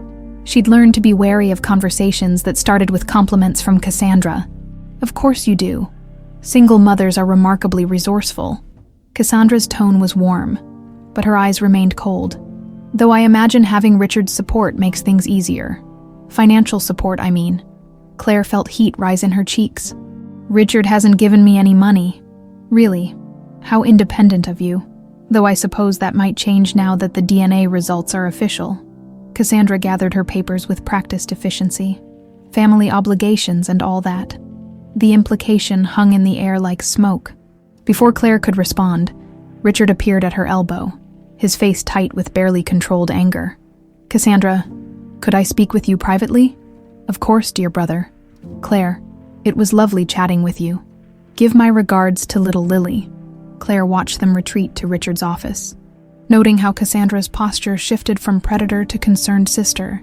She'd learned to be wary of conversations that started with compliments from Cassandra. "Of course you do. Single mothers are remarkably resourceful." Cassandra's tone was warm, but her eyes remained cold. "Though I imagine having Richard's support makes things easier. Financial support, I mean." Claire felt heat rise in her cheeks. "Richard hasn't given me any money." "Really? How independent of you. Though I suppose that might change now that the DNA results are official." Cassandra gathered her papers with practiced efficiency. Family obligations and all that. The implication hung in the air like smoke. Before Claire could respond, Richard appeared at her elbow, his face tight with barely controlled anger. "Cassandra, could I speak with you privately?" "Of course, dear brother." "Claire, it was lovely chatting with you. Give my regards to little Lily." Claire watched them retreat to Richard's office, noting how Cassandra's posture shifted from predator to concerned sister.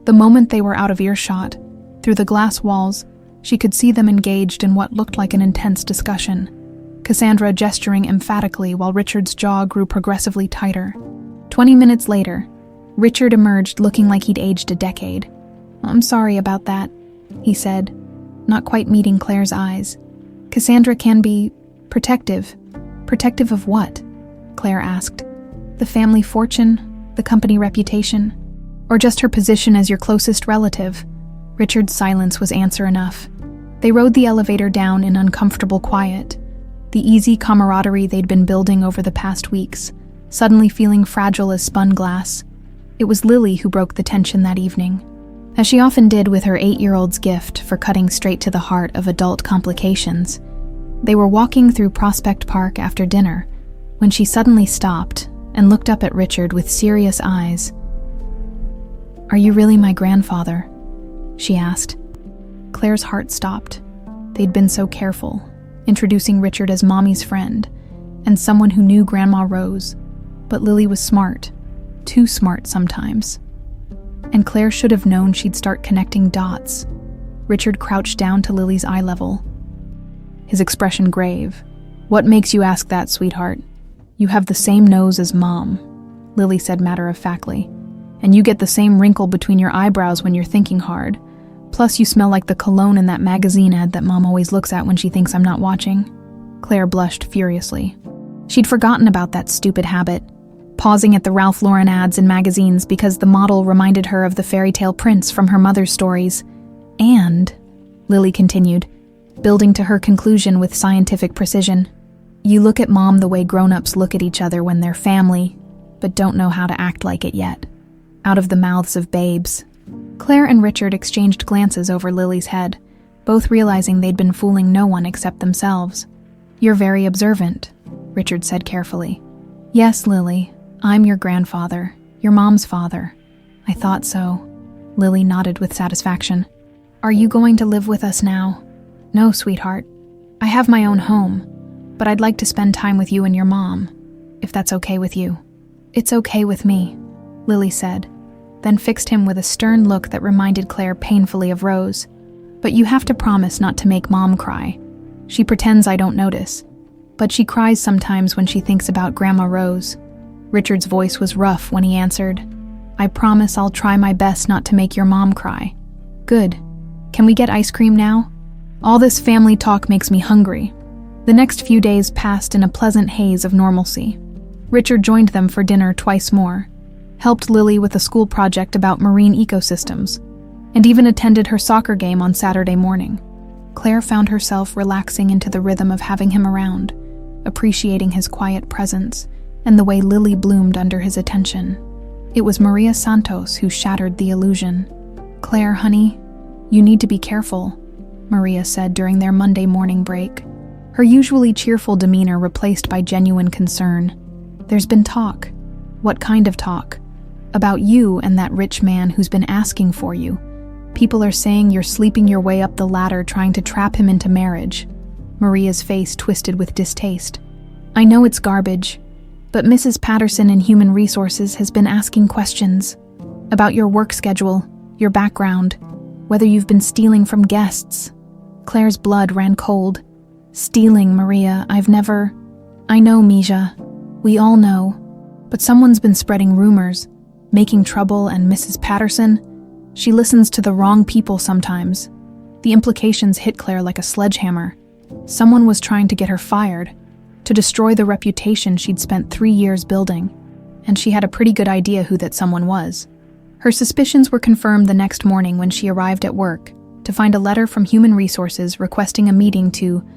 The moment they were out of earshot, through the glass walls, she could see them engaged in what looked like an intense discussion. Cassandra gesturing emphatically while Richard's jaw grew progressively tighter. 20 minutes later, Richard emerged looking like he'd aged a decade. "I'm sorry about that," he said, not quite meeting Claire's eyes. "Cassandra can be protective." "Protective of what?" Claire asked. "The family fortune, the company reputation, or just her position as your closest relative?" Richard's silence was answer enough. They rode the elevator down in uncomfortable quiet, the easy camaraderie they'd been building over the past weeks, suddenly feeling fragile as spun glass. It was Lily who broke the tension that evening, as she often did with her 8-year-old's gift for cutting straight to the heart of adult complications. They were walking through Prospect Park after dinner when she suddenly stopped and looked up at Richard with serious eyes. "Are you really my grandfather?" she asked. Claire's heart stopped. They'd been so careful, introducing Richard as Mommy's friend and someone who knew Grandma Rose. But Lily was smart, too smart sometimes. And Claire should have known she'd start connecting dots. Richard crouched down to Lily's eye level, his expression grave. "What makes you ask that, sweetheart? You have the same nose as Mom," Lily said matter-of-factly. "And you get the same wrinkle between your eyebrows when you're thinking hard. Plus you smell like the cologne in that magazine ad that Mom always looks at when she thinks I'm not watching." Claire blushed furiously. She'd forgotten about that stupid habit, pausing at the Ralph Lauren ads in magazines because the model reminded her of the fairy tale prince from her mother's stories. "And," Lily continued, building to her conclusion with scientific precision, "you look at Mom the way grown-ups look at each other when they're family, but don't know how to act like it yet. Out of the mouths of babes." Claire and Richard exchanged glances over Lily's head, both realizing they'd been fooling no one except themselves. "You're very observant," Richard said carefully. "Yes, Lily, I'm your grandfather, your mom's father." "I thought so." Lily nodded with satisfaction. "Are you going to live with us now?" "No, sweetheart. I have my own home, but I'd like to spend time with you and your mom, if that's okay with you." "It's okay with me," Lily said, then fixed him with a stern look that reminded Claire painfully of Rose. "But you have to promise not to make Mom cry. She pretends I don't notice, but she cries sometimes when she thinks about Grandma Rose." Richard's voice was rough when he answered, "I promise I'll try my best not to make your mom cry." "Good. Can we get ice cream now? All this family talk makes me hungry." The next few days passed in a pleasant haze of normalcy. Richard joined them for dinner twice more, helped Lily with a school project about marine ecosystems, and even attended her soccer game on Saturday morning. Claire found herself relaxing into the rhythm of having him around, appreciating his quiet presence and the way Lily bloomed under his attention. It was Maria Santos who shattered the illusion. "Claire, honey, you need to be careful," Maria said during their Monday morning break, her usually cheerful demeanor replaced by genuine concern. "There's been talk." "What kind of talk?" "About you and that rich man who's been asking for you. People are saying you're sleeping your way up the ladder trying to trap him into marriage." Maria's face twisted with distaste. "I know it's garbage, but Mrs. Patterson in Human Resources has been asking questions about your work schedule, your background, whether you've been stealing from guests." Claire's blood ran cold. "Stealing, Maria, I've never—" "I know, Misha. We all know. But someone's been spreading rumors, making trouble, and Mrs. Patterson, She listens to the wrong people sometimes. The implications hit Claire like a sledgehammer. Someone was trying to get her fired, to destroy the reputation she'd spent 3 years building, and she had a pretty good idea who that someone was. Her suspicions were confirmed the next morning when she arrived at work to find a letter from Human Resources requesting a meeting to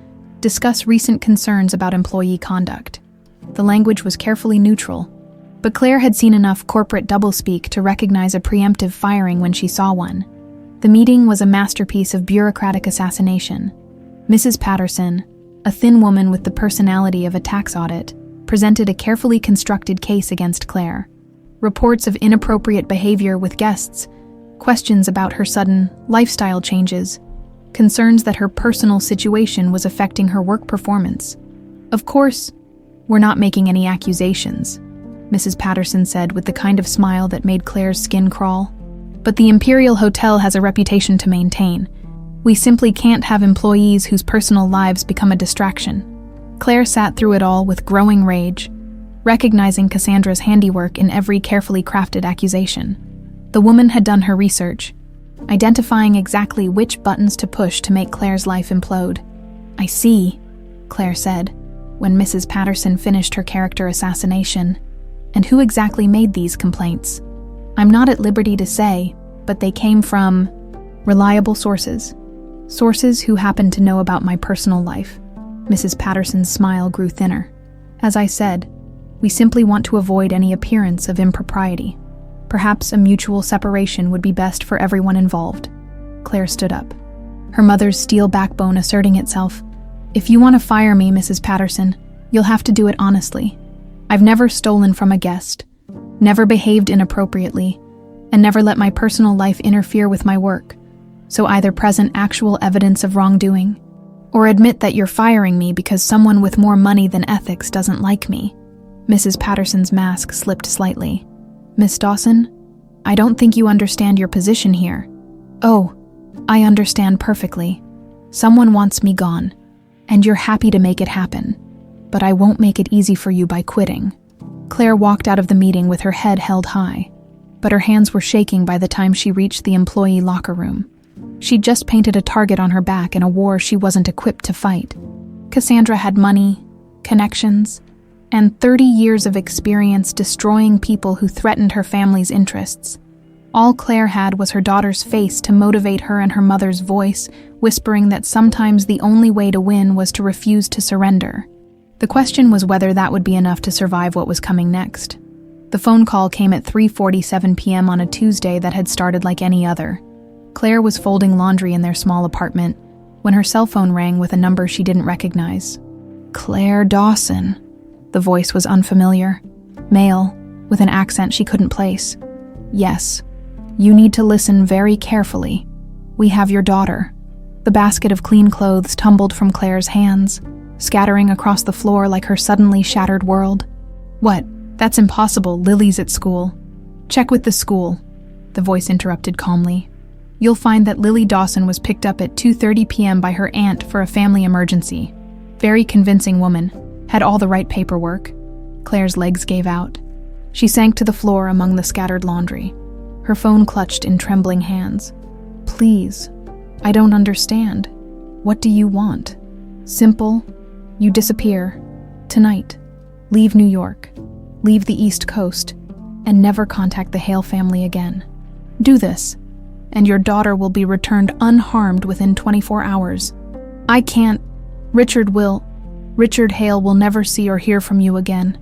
discuss recent concerns about employee conduct. The language was carefully neutral, but Claire had seen enough corporate doublespeak to recognize a preemptive firing when she saw one. The meeting was a masterpiece of bureaucratic assassination. Mrs. Patterson, a thin woman with the personality of a tax audit, presented a carefully constructed case against Claire. Reports of inappropriate behavior with guests, questions about her sudden lifestyle changes, concerns that her personal situation was affecting her work performance. "Of course, we're not making any accusations," Mrs. Patterson said with the kind of smile that made Claire's skin crawl. "But the Imperial Hotel has a reputation to maintain. We simply can't have employees whose personal lives become a distraction." Claire sat through it all with growing rage, recognizing Cassandra's handiwork in every carefully crafted accusation. The woman had done her research, identifying exactly which buttons to push to make Claire's life implode. "I see," Claire said, when Mrs. Patterson finished her character assassination. "And who exactly made these complaints?" "I'm not at liberty to say, but they came from reliable sources. Sources who happen to know about my personal life." Mrs. Patterson's smile grew thinner. "As I said, we simply want to avoid any appearance of impropriety. Perhaps a mutual separation would be best for everyone involved." Claire stood up, her mother's steel backbone asserting itself. "If you want to fire me, Mrs. Patterson, you'll have to do it honestly. I've never stolen from a guest, never behaved inappropriately, and never let my personal life interfere with my work. So either present actual evidence of wrongdoing, or admit that you're firing me because someone with more money than ethics doesn't like me." Mrs. Patterson's mask slipped slightly. "Miss Dawson, I don't think you understand your position here." "Oh, I understand perfectly. Someone wants me gone, and you're happy to make it happen. But I won't make it easy for you by quitting." Claire walked out of the meeting with her head held high, but her hands were shaking by the time she reached the employee locker room. She'd just painted a target on her back in a war she wasn't equipped to fight. Cassandra had money, connections, and 30 years of experience destroying people who threatened her family's interests. All Claire had was her daughter's face to motivate her and her mother's voice, whispering that sometimes the only way to win was to refuse to surrender. The question was whether that would be enough to survive what was coming next. The phone call came at 3:47 p.m. on a Tuesday that had started like any other. Claire was folding laundry in their small apartment when her cell phone rang with a number she didn't recognize. Claire Dawson. The voice was unfamiliar, male, with an accent she couldn't place. "Yes, you need to listen very carefully. We have your daughter." The basket of clean clothes tumbled from Claire's hands, scattering across the floor like her suddenly shattered world. "What? That's impossible. Lily's at school." "Check with the school," the voice interrupted calmly. "You'll find that Lily Dawson was picked up at 2:30 p.m. by her aunt for a family emergency. Very convincing woman. Had all the right paperwork." Claire's legs gave out. She sank to the floor among the scattered laundry, her phone clutched in trembling hands. "Please, I don't understand. What do you want?" "Simple. You disappear. Tonight. Leave New York. Leave the East Coast. And never contact the Hale family again. Do this, and your daughter will be returned unharmed within 24 hours. I can't. Richard Hale will never see or hear from you again.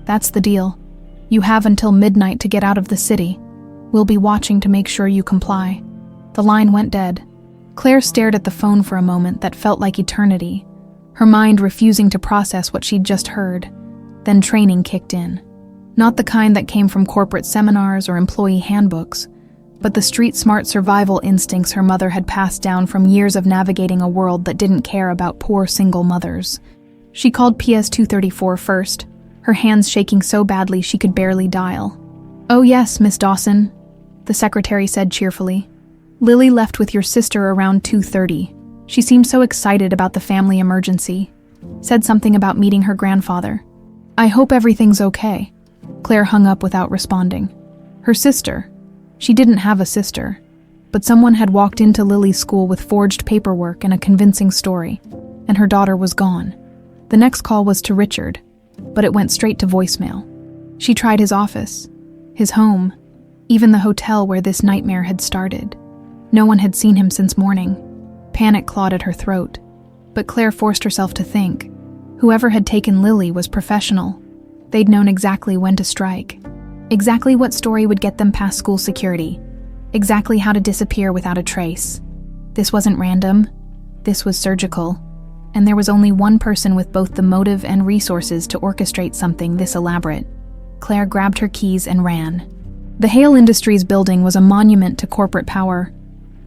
That's the deal. You have until midnight to get out of the city. We'll be watching to make sure you comply." The line went dead. Claire stared at the phone for a moment that felt like eternity, her mind refusing to process what she'd just heard. Then training kicked in. Not the kind that came from corporate seminars or employee handbooks, but the street-smart survival instincts her mother had passed down from years of navigating a world that didn't care about poor single mothers. She called PS 234 first, her hands shaking so badly she could barely dial. "Oh yes, Miss Dawson," the secretary said cheerfully. "Lily left with your sister around 2:30. She seemed so excited about the family emergency. Said something about meeting her grandfather. I hope everything's okay." Claire hung up without responding. Her sister? She didn't have a sister. but someone had walked into Lily's school with forged paperwork and a convincing story, and her daughter was gone. The next call was to Richard, but it went straight to voicemail. She tried his office, his home, even the hotel where this nightmare had started. No one had seen him since morning. Panic clawed at her throat, but Claire forced herself to think. Whoever had taken Lily was professional. They'd known exactly when to strike, exactly what story would get them past school security, exactly how to disappear without a trace. This wasn't random. This was surgical. And there was only one person with both the motive and resources to orchestrate something this elaborate. Claire grabbed her keys and ran. The Hale Industries building was a monument to corporate power,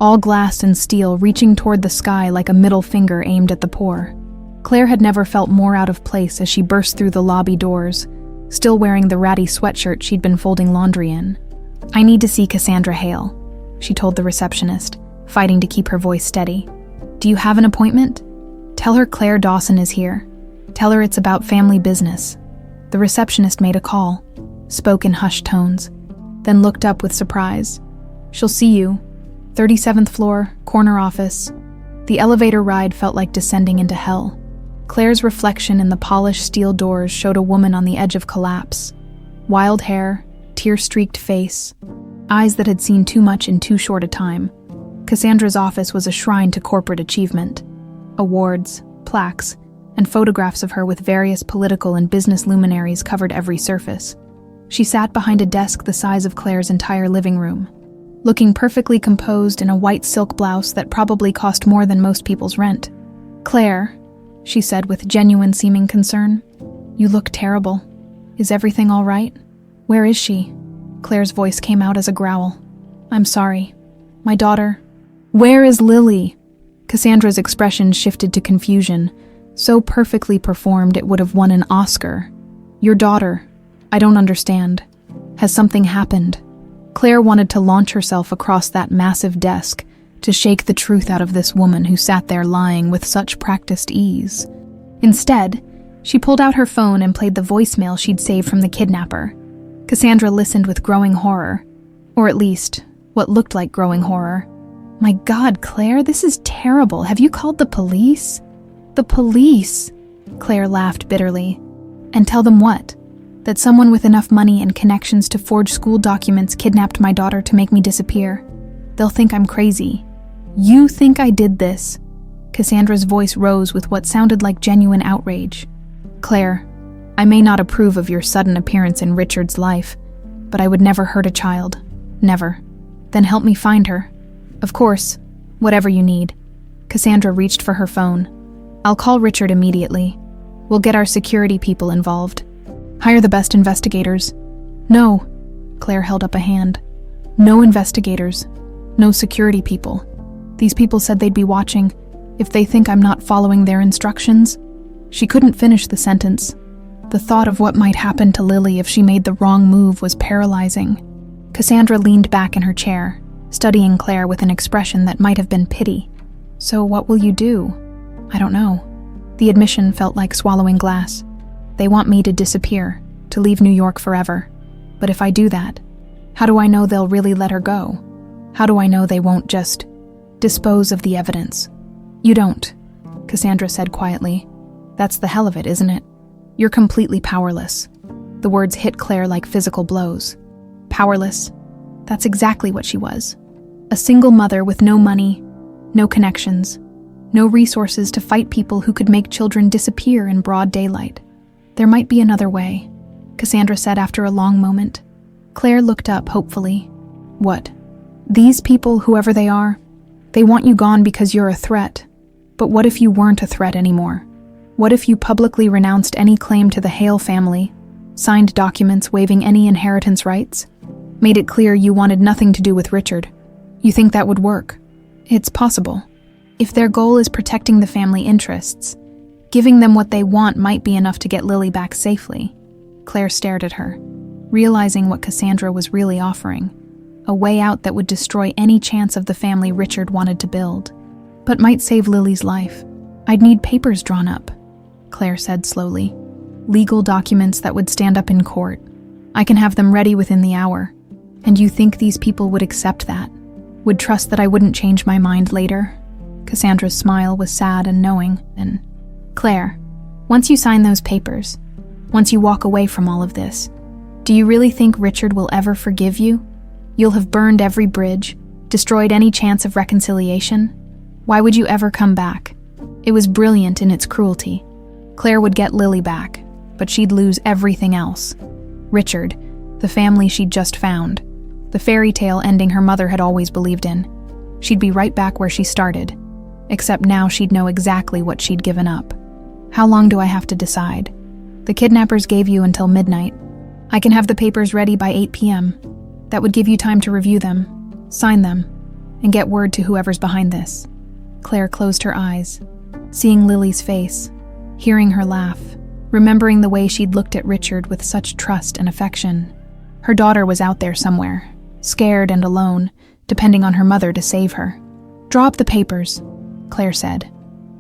all glass and steel reaching toward the sky like a middle finger aimed at the poor. Claire had never felt more out of place as she burst through the lobby doors, still wearing the ratty sweatshirt she'd been folding laundry in. "I need to see Cassandra Hale," she told the receptionist, fighting to keep her voice steady. "Do you have an appointment? Tell her Claire Dawson is here. Tell her it's about family business." The receptionist made a call, spoke in hushed tones, then looked up with surprise. "She'll see you. 37th floor, corner office." The elevator ride felt like descending into hell. Claire's reflection in the polished steel doors showed a woman on the edge of collapse. Wild hair, tear-streaked face, eyes that had seen too much in too short a time. Cassandra's office was a shrine to corporate achievement. Awards, plaques, and photographs of her with various political and business luminaries covered every surface. She sat behind a desk the size of Claire's entire living room, looking perfectly composed in a white silk blouse that probably cost more than most people's rent. "Claire," she said with genuine-seeming concern, "you look terrible. Is everything all right? Where is she?" Claire's voice came out as a growl. "I'm sorry. My daughter." "Where is Lily?" Cassandra's expression shifted to confusion, so perfectly performed it would have won an Oscar. "Your daughter. I don't understand. Has something happened?" Claire wanted to launch herself across that massive desk to shake the truth out of this woman who sat there lying with such practiced ease. Instead, she pulled out her phone and played the voicemail she'd saved from the kidnapper. Cassandra listened with growing horror, or at least, what looked like growing horror. "My God, Claire, this is terrible. Have you called the police?" "The police?" Claire laughed bitterly. "And tell them what? That someone with enough money and connections to forge school documents kidnapped my daughter to make me disappear. They'll think I'm crazy." "You think I did this?" Cassandra's voice rose with what sounded like genuine outrage. "Claire, I may not approve of your sudden appearance in Richard's life, but I would never hurt a child. Never. Then help me find her. Of course, whatever you need." Cassandra reached for her phone. "I'll call Richard immediately. We'll get our security people involved. Hire the best investigators." "No," Claire held up a hand. "No investigators. No security people. These people said they'd be watching. If they think I'm not following their instructions..." She couldn't finish the sentence. The thought of what might happen to Lily if she made the wrong move was paralyzing. Cassandra leaned back in her chair, studying Claire with an expression that might have been pity. "So what will you do?" "I don't know." The admission felt like swallowing glass. "They want me to disappear, to leave New York forever. But if I do that, how do I know they'll really let her go? How do I know they won't just dispose of the evidence?" "You don't," Cassandra said quietly. "That's the hell of it, isn't it? You're completely powerless." The words hit Claire like physical blows. Powerless. That's exactly what she was. A single mother with no money, no connections, no resources to fight people who could make children disappear in broad daylight. "There might be another way," Cassandra said after a long moment. Claire looked up hopefully. "What?" "These people, whoever they are, they want you gone because you're a threat. But what if you weren't a threat anymore? What if you publicly renounced any claim to the Hale family, signed documents waiving any inheritance rights, made it clear you wanted nothing to do with Richard? You think that would work?" "It's possible. If their goal is protecting the family interests, giving them what they want might be enough to get Lily back safely." Claire stared at her, realizing what Cassandra was really offering, a way out that would destroy any chance of the family Richard wanted to build, but might save Lily's life. "I'd need papers drawn up," Claire said slowly. "Legal documents that would stand up in court. I can have them ready within the hour. And you think these people would accept that? Would trust that I wouldn't change my mind later. Cassandra's smile was sad and knowing. And Claire, once you sign those papers, once you walk away from all of this, do you really think Richard will ever forgive you? You'll have burned every bridge, destroyed any chance of reconciliation. Why would you ever come back? It was brilliant in its cruelty. Claire would get Lily back, but she'd lose everything else. Richard, the family she'd just found, the fairy tale ending her mother had always believed in. She'd be right back where she started, except now she'd know exactly what she'd given up. How long do I have to decide? The kidnappers gave you until midnight. I can have the papers ready by 8 p.m. That would give you time to review them, sign them, and get word to whoever's behind this. Claire closed her eyes, seeing Lily's face, hearing her laugh, remembering the way she'd looked at Richard with such trust and affection. Her daughter was out there somewhere, scared and alone, depending on her mother to save her. "Draw up the papers," Claire said.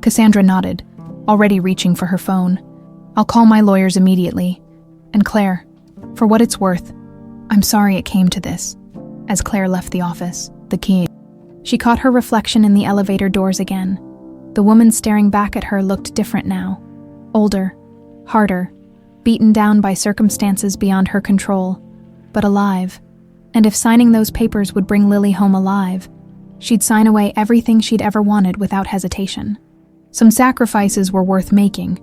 Cassandra nodded, already reaching for her phone. "I'll call my lawyers immediately. And Claire, for what it's worth, I'm sorry it came to this." As Claire left the office, the key. She caught her reflection in the elevator doors again. The woman staring back at her looked different now. Older, harder, beaten down by circumstances beyond her control, but alive. And if signing those papers would bring Lily home alive, she'd sign away everything she'd ever wanted without hesitation. Some sacrifices were worth making,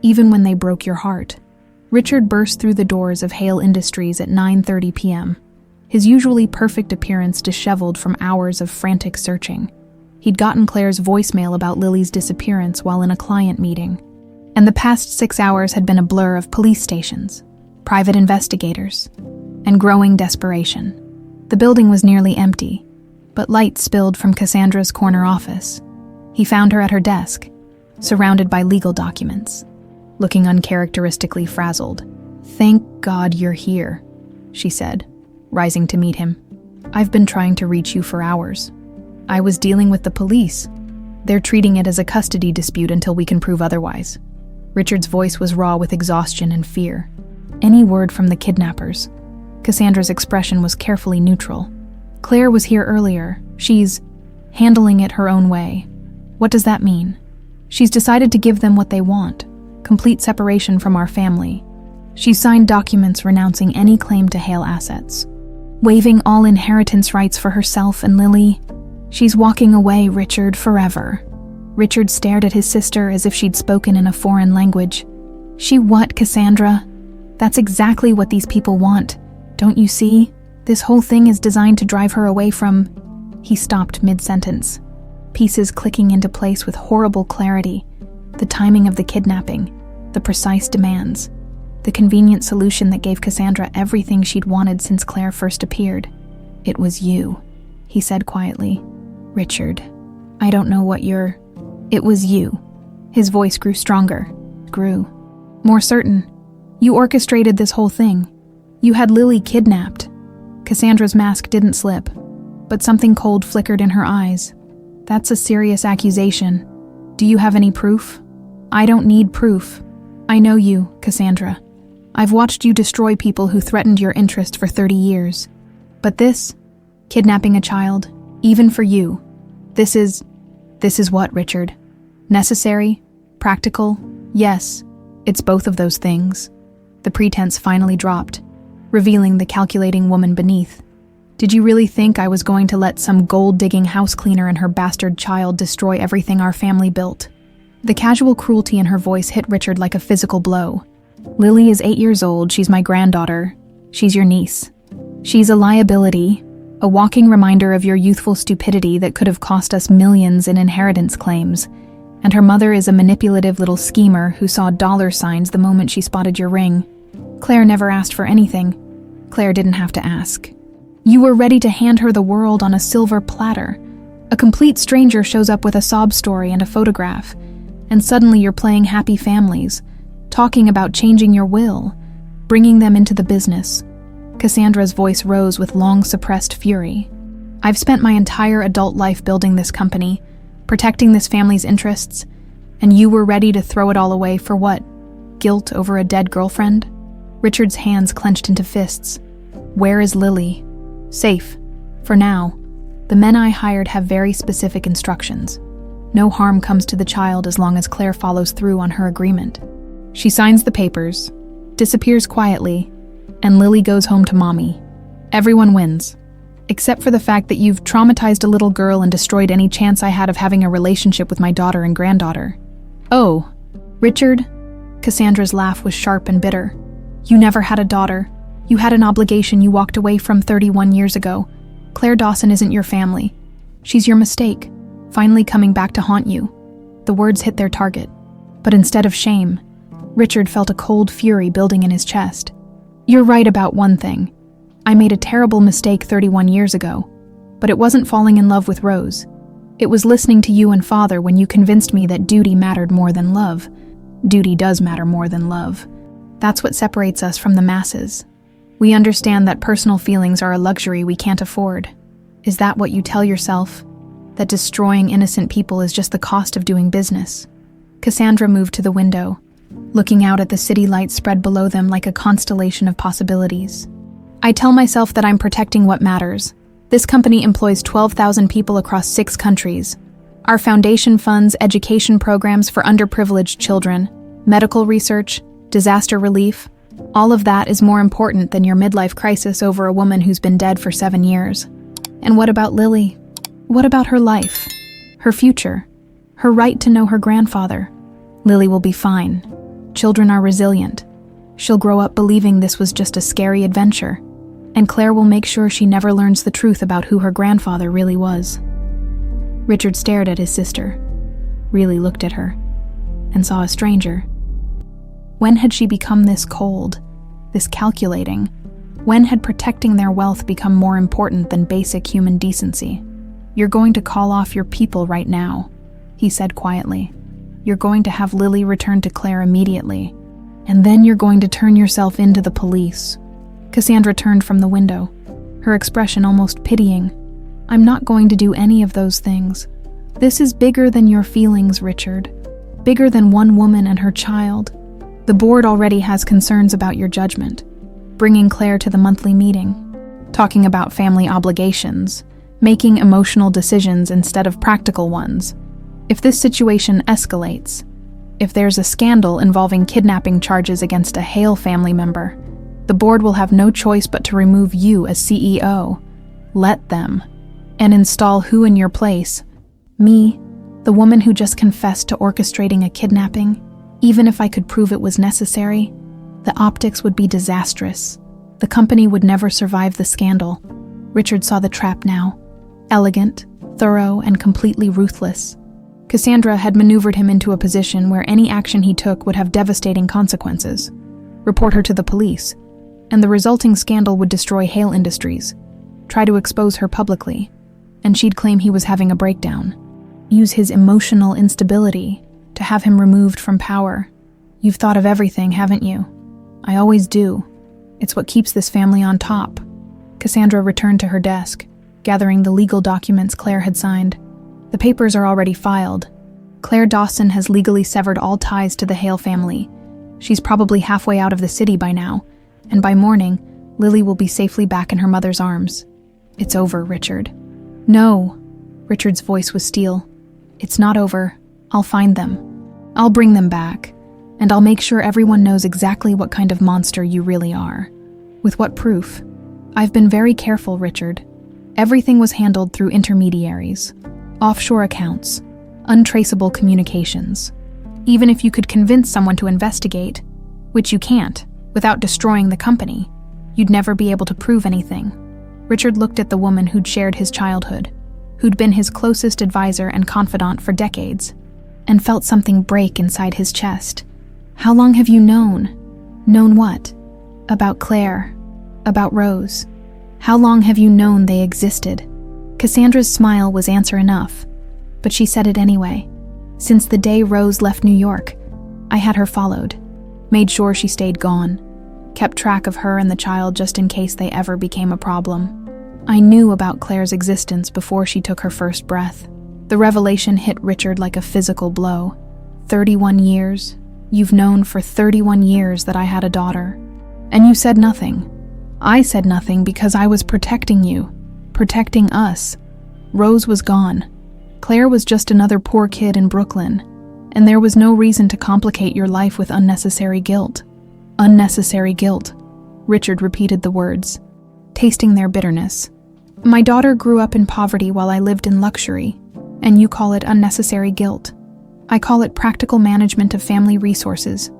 even when they broke your heart. Richard burst through the doors of Hale Industries at 9:30 p.m., his usually perfect appearance disheveled from hours of frantic searching. He'd gotten Claire's voicemail about Lily's disappearance while in a client meeting, and the past 6 hours had been a blur of police stations, private investigators, and growing desperation. The building was nearly empty, but light spilled from Cassandra's corner office. He found her at her desk, surrounded by legal documents, looking uncharacteristically frazzled. "Thank God you're here," she said, rising to meet him. "I've been trying to reach you for hours. I was dealing with the police. They're treating it as a custody dispute until we can prove otherwise." Richard's voice was raw with exhaustion and fear. "Any word from the kidnappers?" Cassandra's expression was carefully neutral. "Claire was here earlier. She's handling it her own way." "What does that mean?" "She's decided to give them what they want, complete separation from our family. She's signed documents renouncing any claim to Hale assets, waiving all inheritance rights for herself and Lily. She's walking away, Richard, forever." Richard stared at his sister as if she'd spoken in a foreign language. "She what, Cassandra? That's exactly what these people want. Don't you see? This whole thing is designed to drive her away from—" He stopped mid-sentence, pieces clicking into place with horrible clarity. The timing of the kidnapping, the precise demands, the convenient solution that gave Cassandra everything she'd wanted since Claire first appeared. "It was you," he said quietly. "Richard, I don't know what you're—" "It was you." His voice grew stronger, grew more certain. "You orchestrated this whole thing. You had Lily kidnapped." Cassandra's mask didn't slip, but something cold flickered in her eyes. "That's a serious accusation. Do you have any proof?" "I don't need proof. I know you, Cassandra. I've watched you destroy people who threatened your interest for 30 years. But this, kidnapping a child, even for you, this is what, Richard? Necessary? Practical? Yes, it's both of those things." The pretense finally dropped, revealing the calculating woman beneath. "Did you really think I was going to let some gold-digging house cleaner and her bastard child destroy everything our family built?" The casual cruelty in her voice hit Richard like a physical blow. "Lily is 8 years old, she's my granddaughter. She's your niece. She's a liability, a walking reminder of your youthful stupidity that could have cost us millions in inheritance claims. And her mother is a manipulative little schemer who saw dollar signs the moment she spotted your ring. Claire never asked for anything. Claire didn't have to ask. You were ready to hand her the world on a silver platter. A complete stranger shows up with a sob story and a photograph, and suddenly you're playing happy families, talking about changing your will, bringing them into the business." Cassandra's voice rose with long-suppressed fury. "I've spent my entire adult life building this company, protecting this family's interests, and you were ready to throw it all away for what? Guilt over a dead girlfriend?" Richard's hands clenched into fists. "Where is Lily?" "Safe. For now. The men I hired have very specific instructions. No harm comes to the child as long as Claire follows through on her agreement. She signs the papers, disappears quietly, and Lily goes home to Mommy. Everyone wins, except for the fact that you've traumatized a little girl and destroyed any chance I had of having a relationship with my daughter and granddaughter. Oh, Richard? Cassandra's laugh was sharp and bitter. You never had a daughter. You had an obligation you walked away from 31 years ago. Claire Dawson isn't your family. She's your mistake, finally coming back to haunt you. The words hit their target. But instead of shame, Richard felt a cold fury building in his chest. You're right about one thing. I made a terrible mistake 31 years ago, but it wasn't falling in love with Rose. It was listening to you and Father when you convinced me that duty mattered more than love. Duty does matter more than love. That's what separates us from the masses. We understand that personal feelings are a luxury we can't afford. Is that what you tell yourself? That destroying innocent people is just the cost of doing business? Cassandra moved to the window, looking out at the city lights spread below them like a constellation of possibilities. I tell myself that I'm protecting what matters. This company employs 12,000 people across 6 countries. Our foundation funds education programs for underprivileged children, medical research, disaster relief. All of that is more important than your midlife crisis over a woman who's been dead for 7 years. And what about Lily? What about her life? Her future? Her right to know her grandfather? Lily will be fine. Children are resilient. She'll grow up believing this was just a scary adventure. And Claire will make sure she never learns the truth about who her grandfather really was. Richard stared at his sister, really looked at her, and saw a stranger. When had she become this cold, this calculating? When had protecting their wealth become more important than basic human decency? You're going to call off your people right now, he said quietly. You're going to have Lily return to Claire immediately, and then you're going to turn yourself into the police. Cassandra turned from the window, her expression almost pitying. I'm not going to do any of those things. This is bigger than your feelings, Richard. Bigger than one woman and her child. The board already has concerns about your judgment. Bringing Claire to the monthly meeting, talking about family obligations, making emotional decisions instead of practical ones. If this situation escalates, if there's a scandal involving kidnapping charges against a Hale family member, the board will have no choice but to remove you as CEO. Let them. And install who in your place? Me, the woman who just confessed to orchestrating a kidnapping? Even if I could prove it was necessary, the optics would be disastrous. The company would never survive the scandal. Richard saw the trap now. Elegant, thorough, and completely ruthless. Cassandra had maneuvered him into a position where any action he took would have devastating consequences. Report her to the police, and the resulting scandal would destroy Hale Industries. Try to expose her publicly, and she'd claim he was having a breakdown. Use his emotional instability to have him removed from power. You've thought of everything, haven't you? I always do. It's what keeps this family on top. Cassandra returned to her desk, gathering the legal documents Claire had signed. The papers are already filed. Claire Dawson has legally severed all ties to the Hale family. She's probably halfway out of the city by now, and by morning, Lily will be safely back in her mother's arms. It's over, Richard. No. Richard's voice was steel. It's not over. I'll find them. I'll bring them back, and I'll make sure everyone knows exactly what kind of monster you really are. With what proof? I've been very careful, Richard. Everything was handled through intermediaries, offshore accounts, untraceable communications. Even if you could convince someone to investigate, which you can't, without destroying the company, you'd never be able to prove anything. Richard looked at the woman who'd shared his childhood, who'd been his closest advisor and confidant for decades, and felt something break inside his chest. How long have you known? Known what? About Claire? About Rose? How long have you known they existed? Cassandra's smile was answer enough, but she said it anyway. Since the day Rose left New York, I had her followed, made sure she stayed gone, kept track of her and the child just in case they ever became a problem. I knew about Claire's existence before she took her first breath. The revelation hit Richard like a physical blow. 31 years. You've known for 31 years that I had a daughter. And you said nothing. I said nothing because I was protecting you, protecting us. Rose was gone. Claire was just another poor kid in Brooklyn, and there was no reason to complicate your life with unnecessary guilt. Unnecessary guilt. Richard repeated the words, tasting their bitterness. My daughter grew up in poverty while I lived in luxury, and you call it unnecessary guilt. I call it practical management of family resources.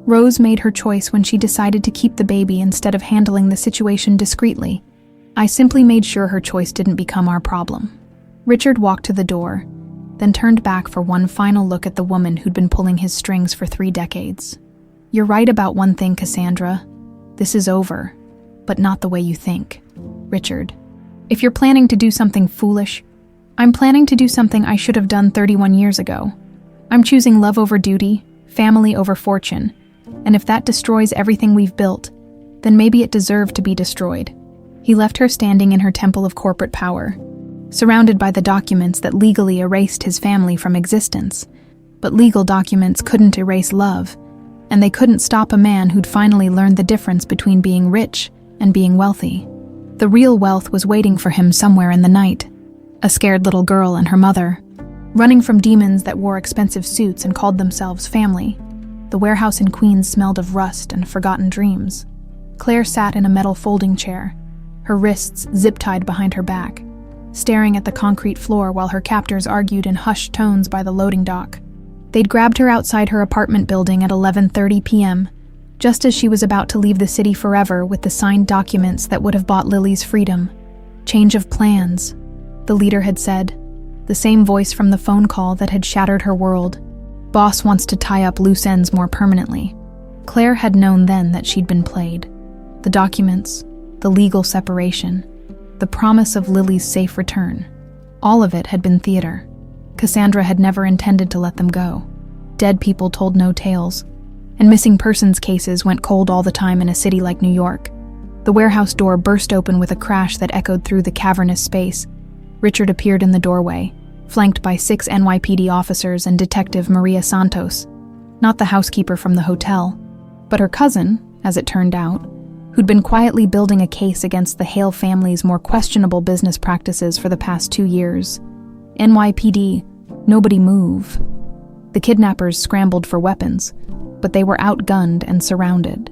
Rose made her choice when she decided to keep the baby instead of handling the situation discreetly. I simply made sure her choice didn't become our problem. Richard walked to the door, then turned back for one final look at the woman who'd been pulling his strings for 3 decades. You're right about one thing, Cassandra. This is over, but not the way you think. Richard, if you're planning to do something foolish, I'm planning to do something I should have done 31 years ago. I'm choosing love over duty, family over fortune, and if that destroys everything we've built, then maybe it deserved to be destroyed. He left her standing in her temple of corporate power, surrounded by the documents that legally erased his family from existence. But legal documents couldn't erase love, and they couldn't stop a man who'd finally learned the difference between being rich and being wealthy. The real wealth was waiting for him somewhere in the night. A scared little girl and her mother, running from demons that wore expensive suits and called themselves family. The warehouse in Queens smelled of rust and forgotten dreams. Claire sat in a metal folding chair, her wrists zip-tied behind her back, staring at the concrete floor while her captors argued in hushed tones by the loading dock. They'd grabbed her outside her apartment building at 11:30 p.m., just as she was about to leave the city forever with the signed documents that would have bought Lily's freedom. Change of plans, the leader had said, the same voice from the phone call that had shattered her world. Boss wants to tie up loose ends more permanently. Claire had known then that she'd been played. The documents, the legal separation, the promise of Lily's safe return. All of it had been theater. Cassandra had never intended to let them go. Dead people told no tales, and missing persons cases went cold all the time in a city like New York. The warehouse door burst open with a crash that echoed through the cavernous space. Richard appeared in the doorway, flanked by 6 NYPD officers and Detective Maria Santos, not the housekeeper from the hotel, but her cousin, as it turned out, who'd been quietly building a case against the Hale family's more questionable business practices for the past 2 years. NYPD, nobody move. The kidnappers scrambled for weapons, but they were outgunned and surrounded.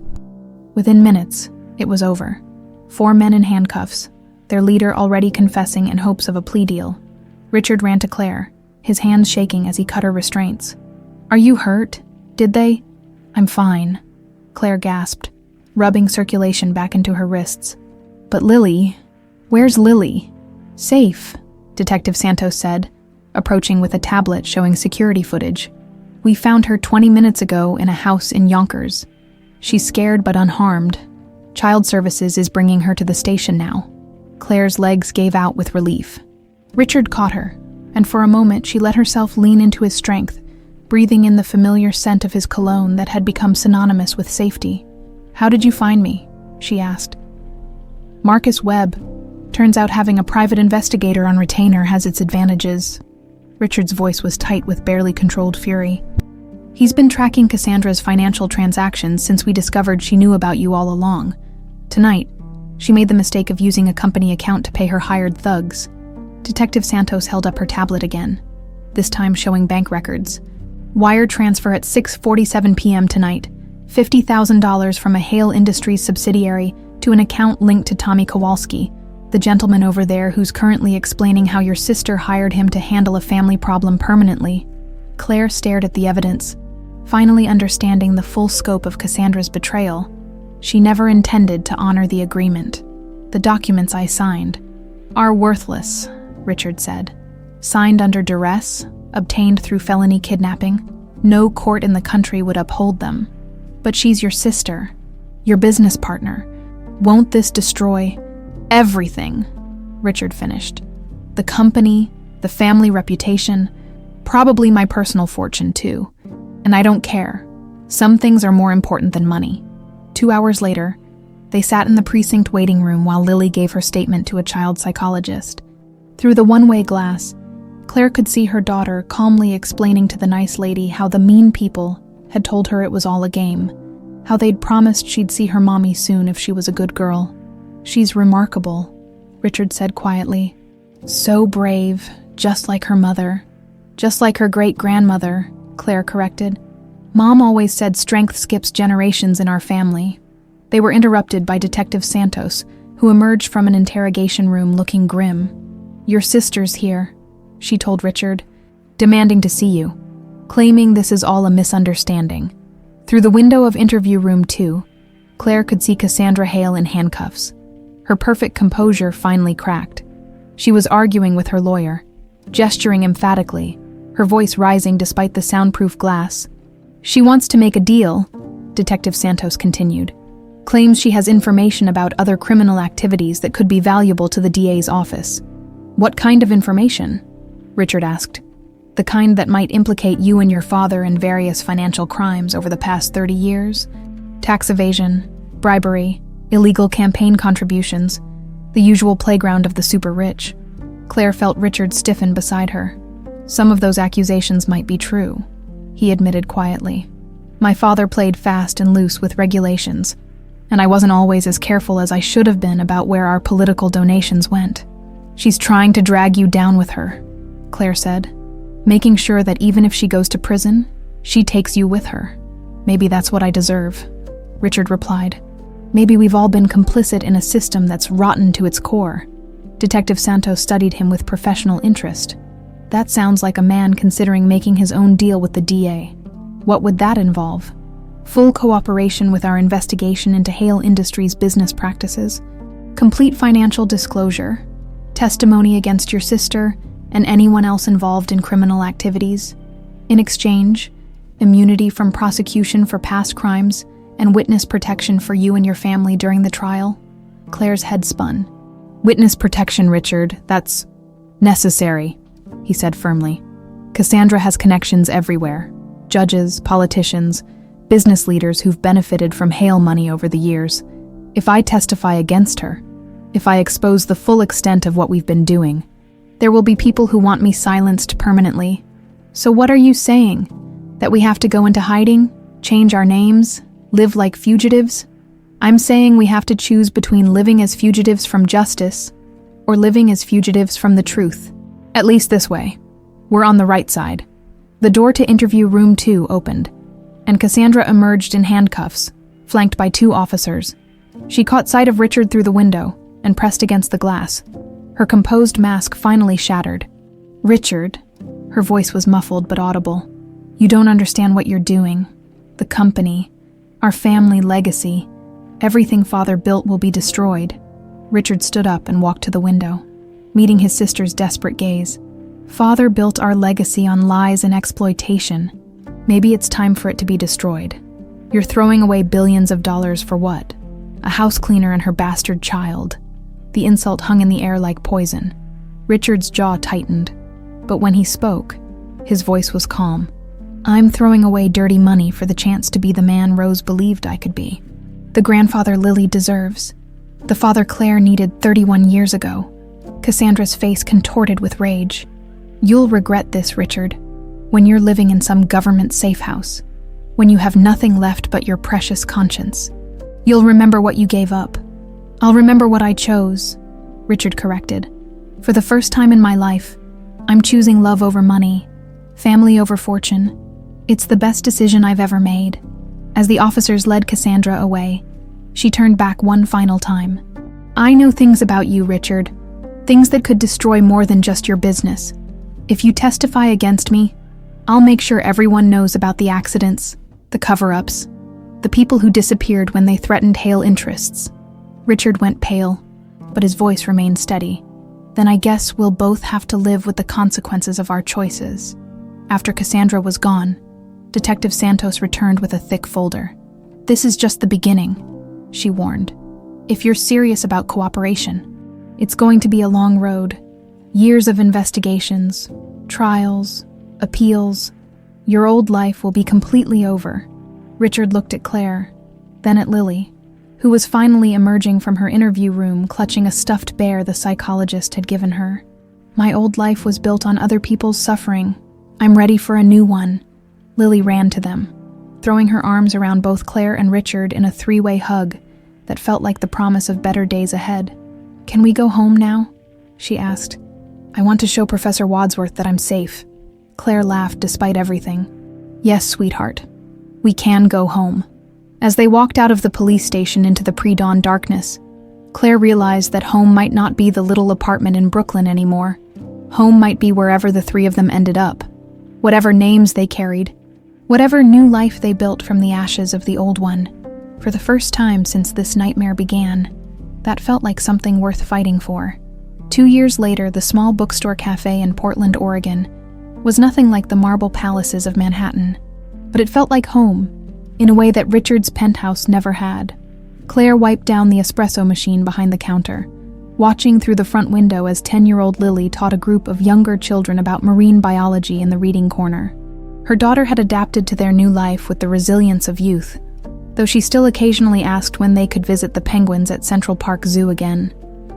Within minutes, it was over. 4 men in handcuffs, their leader already confessing in hopes of a plea deal. Richard ran to Claire, his hands shaking as he cut her restraints. Are you hurt? Did they? I'm fine, Claire gasped, rubbing circulation back into her wrists. But Lily? Where's Lily? Safe, Detective Santos said, approaching with a tablet showing security footage. We found her 20 minutes ago in a house in Yonkers. She's scared but unharmed. Child Services is bringing her to the station now. Claire's legs gave out with relief. Richard caught her, and for a moment she let herself lean into his strength, breathing in the familiar scent of his cologne that had become synonymous with safety. How did you find me? She asked. Marcus Webb. Turns out having a private investigator on retainer has its advantages. Richard's voice was tight with barely controlled fury. He's been tracking Cassandra's financial transactions since we discovered she knew about you all along. Tonight, she made the mistake of using a company account to pay her hired thugs. Detective Santos held up her tablet again, this time showing bank records. Wire transfer at 6:47 p.m. tonight. $50,000 from a Hale Industries subsidiary to an account linked to Tommy Kowalski, the gentleman over there who's currently explaining how your sister hired him to handle a family problem permanently. Claire stared at the evidence, finally understanding the full scope of Cassandra's betrayal. She never intended to honor the agreement. The documents I signed are worthless, Richard said. Signed under duress, obtained through felony kidnapping. No court in the country would uphold them. But she's your sister, your business partner. Won't this destroy everything? Richard finished. The company, the family reputation, probably my personal fortune too. And I don't care. Some things are more important than money. 2 hours later, they sat in the precinct waiting room while Lily gave her statement to a child psychologist. Through the one-way glass, Claire could see her daughter calmly explaining to the nice lady how the mean people had told her it was all a game, how they'd promised she'd see her mommy soon if she was a good girl. She's remarkable, Richard said quietly. So brave, just like her mother. Just like her great-grandmother, Claire corrected. Mom always said strength skips generations in our family. They were interrupted by Detective Santos, who emerged from an interrogation room looking grim. "Your sister's here," she told Richard, demanding to see you, claiming this is all a misunderstanding. Through the window of interview room 2, Claire could see Cassandra Hale in handcuffs. Her perfect composure finally cracked. She was arguing with her lawyer, gesturing emphatically, her voice rising despite the soundproof glass. "She wants to make a deal," Detective Santos continued. "Claims she has information about other criminal activities that could be valuable to the DA's office." "What kind of information?" Richard asked. "The kind that might implicate you and your father in various financial crimes over the past 30 years? Tax evasion, bribery, illegal campaign contributions, the usual playground of the super rich." Claire felt Richard stiffen beside her. "Some of those accusations might be true," he admitted quietly. "My father played fast and loose with regulations, and I wasn't always as careful as I should have been about where our political donations went." "She's trying to drag you down with her," Claire said, "making sure that even if she goes to prison, she takes you with her." "Maybe that's what I deserve," Richard replied. "Maybe we've all been complicit in a system that's rotten to its core." Detective Santos studied him with professional interest. "That sounds like a man considering making his own deal with the DA. What would that involve?" "Full cooperation with our investigation into Hale Industries' business practices, complete financial disclosure, testimony against your sister and anyone else involved in criminal activities. In exchange, immunity from prosecution for past crimes and witness protection for you and your family during the trial." Claire's head spun. "Witness protection, Richard, that's necessary," he said firmly. "Cassandra has connections everywhere. Judges, politicians, business leaders who've benefited from Hale money over the years. If I testify against her, if I expose the full extent of what we've been doing, there will be people who want me silenced permanently. So what are you saying? That we have to go into hiding, change our names, live like fugitives? I'm saying we have to choose between living as fugitives from justice or living as fugitives from the truth. At least this way. We're on the right side." The door to interview room 2 opened, and Cassandra emerged in handcuffs, flanked by 2 officers. She caught sight of Richard through the window and pressed against the glass. Her composed mask finally shattered. "Richard," her voice was muffled but audible, "you don't understand what you're doing. The company, our family legacy, everything Father built will be destroyed." Richard stood up and walked to the window, meeting his sister's desperate gaze. "Father built our legacy on lies and exploitation. Maybe it's time for it to be destroyed. You're throwing away billions of dollars for what? A house cleaner and her bastard child." The insult hung in the air like poison. Richard's jaw tightened, but when he spoke, his voice was calm. "I'm throwing away dirty money for the chance to be the man Rose believed I could be. The grandfather Lily deserves. The father Claire needed 31 years ago." Cassandra's face contorted with rage. "You'll regret this, Richard, when you're living in some government safe house, when you have nothing left but your precious conscience. You'll remember what you gave up." "I'll remember what I chose," Richard corrected. "For the first time in my life, I'm choosing love over money, family over fortune. It's the best decision I've ever made." As the officers led Cassandra away, she turned back one final time. "I know things about you, Richard, things that could destroy more than just your business. If you testify against me, I'll make sure everyone knows about the accidents, the cover-ups, the people who disappeared when they threatened Hale interests." Richard went pale, but his voice remained steady. "Then I guess we'll both have to live with the consequences of our choices." After Cassandra was gone, Detective Santos returned with a thick folder. "This is just the beginning," she warned. "If you're serious about cooperation, it's going to be a long road. Years of investigations, trials, appeals. Your old life will be completely over." Richard looked at Claire, then at Lily, who was finally emerging from her interview room clutching a stuffed bear the psychologist had given her. "My old life was built on other people's suffering. I'm ready for a new one." Lily ran to them, throwing her arms around both Claire and Richard in a 3-way hug that felt like the promise of better days ahead. "Can we go home now?" she asked, I want to show Professor Wadsworth that I'm safe. Claire laughed despite everything. Yes, sweetheart. We can go home. As they walked out of the police station into the pre-dawn darkness, Claire realized that home might not be the little apartment in Brooklyn anymore. Home might be wherever the three of them ended up. Whatever names they carried. Whatever new life they built from the ashes of the old one. For the first time since this nightmare began, that felt like something worth fighting for. 2 years later, the small bookstore cafe in Portland, Oregon, was nothing like the marble palaces of Manhattan, but it felt like home, in a way that Richard's penthouse never had. Claire wiped down the espresso machine behind the counter, watching through the front window as 10-year-old Lily taught a group of younger children about marine biology in the reading corner. Her daughter had adapted to their new life with the resilience of youth, though she still occasionally asked when they could visit the penguins at Central Park Zoo again.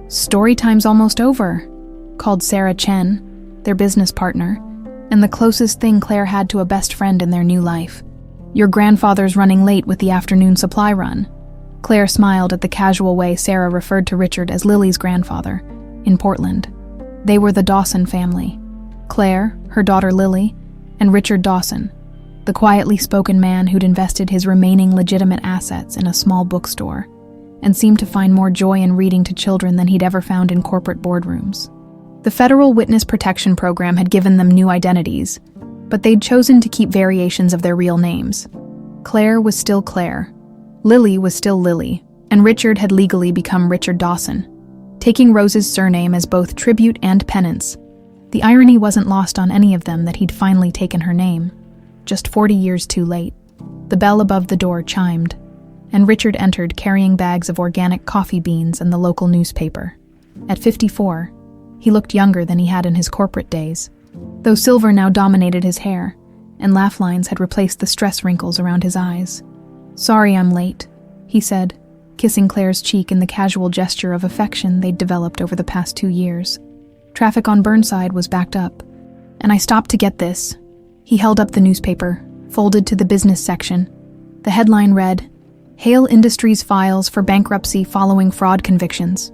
"Story time's almost over," called Sarah Chen, their business partner, and the closest thing Claire had to a best friend in their new life. "Your grandfather's running late with the afternoon supply run." Claire smiled at the casual way Sarah referred to Richard as Lily's grandfather, in Portland. They were the Dawson family. Claire, her daughter Lily, and Richard Dawson, the quietly spoken man who'd invested his remaining legitimate assets in a small bookstore, and seemed to find more joy in reading to children than he'd ever found in corporate boardrooms. The Federal Witness Protection Program had given them new identities, but they'd chosen to keep variations of their real names. Claire was still Claire, Lily was still Lily, and Richard had legally become Richard Dawson, taking Rose's surname as both tribute and penance. The irony wasn't lost on any of them that he'd finally taken her name, just 40 years too late. The bell above the door chimed, and Richard entered carrying bags of organic coffee beans and the local newspaper. At 54, he looked younger than he had in his corporate days, though silver now dominated his hair, and laugh lines had replaced the stress wrinkles around his eyes. "Sorry I'm late," he said, kissing Claire's cheek in the casual gesture of affection they'd developed over the past 2 years. Traffic on Burnside was backed up, and I stopped to get this. He held up the newspaper, folded to the business section. The headline read, "Hale Industries files for bankruptcy following fraud convictions."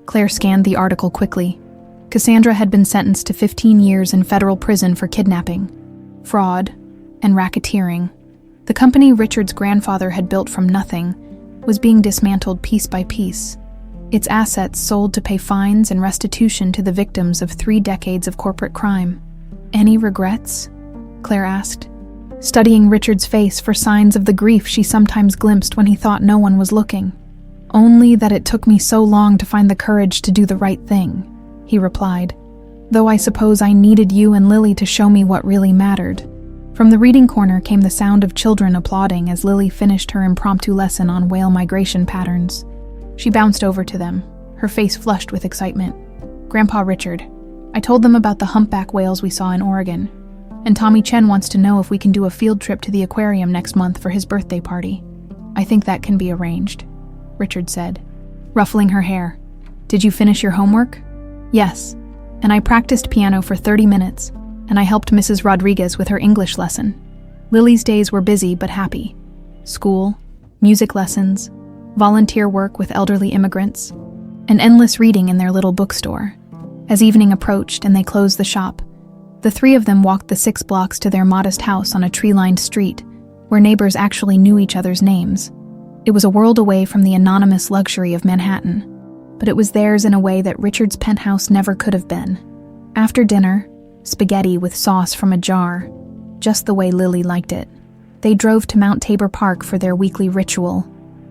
Claire scanned the article quickly. Cassandra had been sentenced to 15 years in federal prison for kidnapping, fraud, and racketeering. The company Richard's grandfather had built from nothing was being dismantled piece by piece, its assets sold to pay fines and restitution to the victims of 3 decades of corporate crime. "Any regrets?" Claire asked, studying Richard's face for signs of the grief she sometimes glimpsed when he thought no one was looking. "Only that it took me so long to find the courage to do the right thing," he replied, "though I suppose I needed you and Lily to show me what really mattered." From the reading corner came the sound of children applauding as Lily finished her impromptu lesson on whale migration patterns. She bounced over to them, her face flushed with excitement. "Grandpa Richard, I told them about the humpback whales we saw in Oregon, and Tommy Chen wants to know if we can do a field trip to the aquarium next month for his birthday party. I think that can be arranged," Richard said, ruffling her hair. "Did you finish your homework?" "Yes, and I practiced piano for 30 minutes, and I helped Mrs. Rodriguez with her English lesson." Lily's days were busy but happy. School, music lessons, volunteer work with elderly immigrants, and endless reading in their little bookstore. As evening approached and they closed the shop, the 3 of them walked the 6 blocks to their modest house on a tree-lined street, where neighbors actually knew each other's names. It was a world away from the anonymous luxury of Manhattan, but it was theirs in a way that Richard's penthouse never could have been. After dinner, spaghetti with sauce from a jar, just the way Lily liked it. They drove to Mount Tabor Park for their weekly ritual.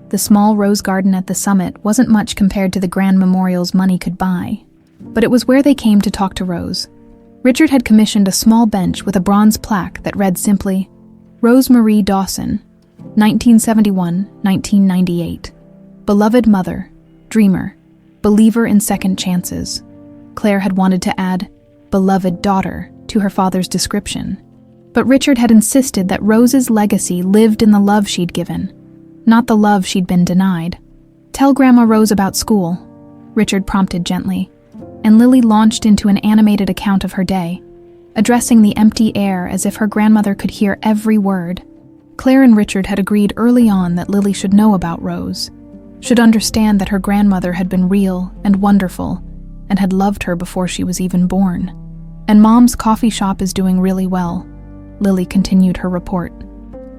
The small rose garden at the summit wasn't much compared to the grand memorials money could buy, but it was where they came to talk to Rose. Richard had commissioned a small bench with a bronze plaque that read simply, "Rose Marie Dawson, 1971-1998. Beloved mother, dreamer, believer in second chances." Claire had wanted to add, "beloved daughter," to her father's description. But Richard had insisted that Rose's legacy lived in the love she'd given, not the love she'd been denied. "Tell Grandma Rose about school," Richard prompted gently, and Lily launched into an animated account of her day, addressing the empty air as if her grandmother could hear every word. Claire and Richard had agreed early on that Lily should know about Rose, should understand that her grandmother had been real and wonderful, and had loved her before she was even born. And Mom's coffee shop is doing really well, Lily continued her report.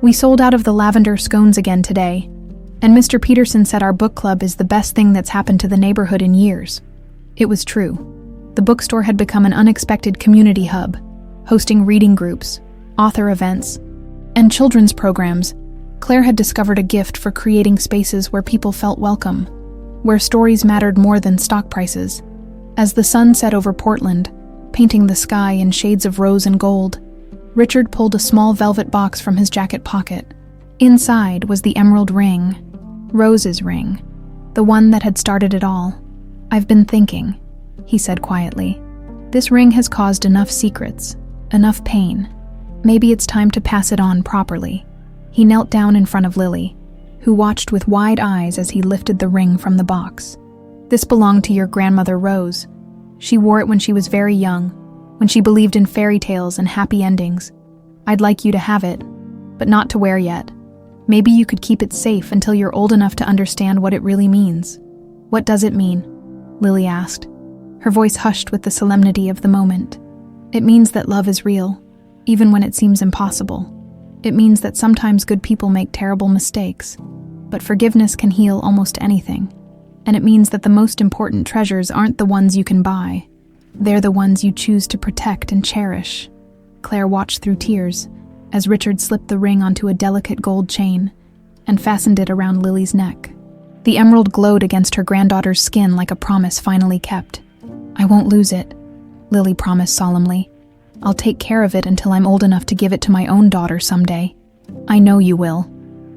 We sold out of the lavender scones again today, and Mr. Peterson said our book club is the best thing that's happened to the neighborhood in years. It was true. The bookstore had become an unexpected community hub, hosting reading groups, author events, and children's programs. Claire had discovered a gift for creating spaces where people felt welcome, where stories mattered more than stock prices. As the sun set over Portland, painting the sky in shades of rose and gold, Richard pulled a small velvet box from his jacket pocket. Inside was the emerald ring, Rose's ring, the one that had started it all. I've been thinking, he said quietly. This ring has caused enough secrets, enough pain. Maybe it's time to pass it on properly. He knelt down in front of Lily, who watched with wide eyes as he lifted the ring from the box. This belonged to your grandmother Rose. She wore it when she was very young, when she believed in fairy tales and happy endings. I'd like you to have it, but not to wear yet. Maybe you could keep it safe until you're old enough to understand what it really means. What does it mean? Lily asked, her voice hushed with the solemnity of the moment. It means that love is real, even when it seems impossible. It means that sometimes good people make terrible mistakes, but forgiveness can heal almost anything. And it means that the most important treasures aren't the ones you can buy. They're the ones you choose to protect and cherish. Claire watched through tears as Richard slipped the ring onto a delicate gold chain and fastened it around Lily's neck. The emerald glowed against her granddaughter's skin like a promise finally kept. I won't lose it, Lily promised solemnly. I'll take care of it until I'm old enough to give it to my own daughter someday. I know you will,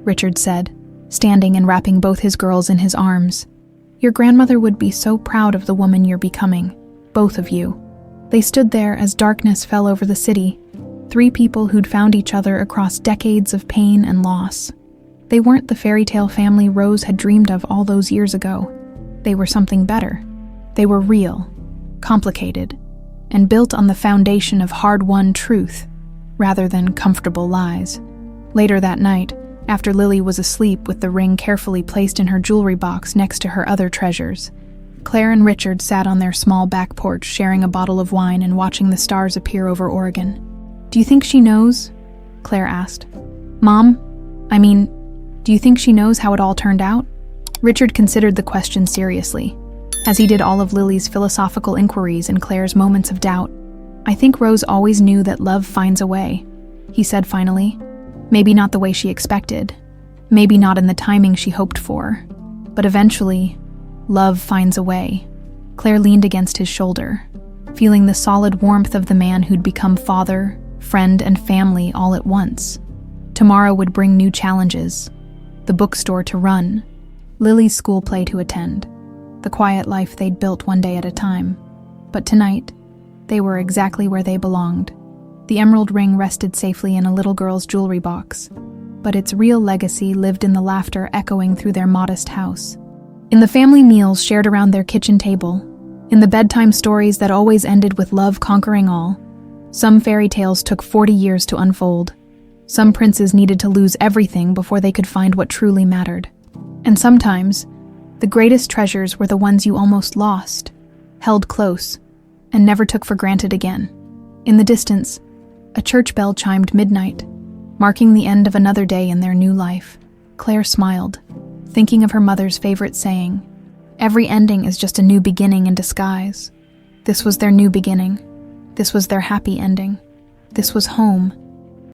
Richard said, standing and wrapping both his girls in his arms. Your grandmother would be so proud of the woman you're becoming, both of you. They stood there as darkness fell over the city, three people who'd found each other across decades of pain and loss. They weren't the fairy tale family Rose had dreamed of all those years ago. They were something better. They were real, complicated, and built on the foundation of hard-won truth, rather than comfortable lies. Later that night, after Lily was asleep with the ring carefully placed in her jewelry box next to her other treasures, Claire and Richard sat on their small back porch sharing a bottle of wine and watching the stars appear over Oregon. Do you think she knows? Claire asked. Do you think she knows how it all turned out? Richard considered the question seriously, as he did all of Lily's philosophical inquiries and Claire's moments of doubt. I think Rose always knew that love finds a way, he said finally. Maybe not the way she expected, maybe not in the timing she hoped for, but eventually, love finds a way. Claire leaned against his shoulder, feeling the solid warmth of the man who'd become father, friend, and family all at once. Tomorrow would bring new challenges, the bookstore to run, Lily's school play to attend, the quiet life they'd built one day at a time. But tonight, they were exactly where they belonged. The emerald ring rested safely in a little girl's jewelry box, but its real legacy lived in the laughter echoing through their modest house. In the family meals shared around their kitchen table, in the bedtime stories that always ended with love conquering all. Some fairy tales took 40 years to unfold. Some princes needed to lose everything before they could find what truly mattered. And sometimes, the greatest treasures were the ones you almost lost, held close, and never took for granted again. In the distance, a church bell chimed midnight, marking the end of another day in their new life. Claire smiled, thinking of her mother's favorite saying, "Every ending is just a new beginning in disguise." This was their new beginning. This was their happy ending. This was home,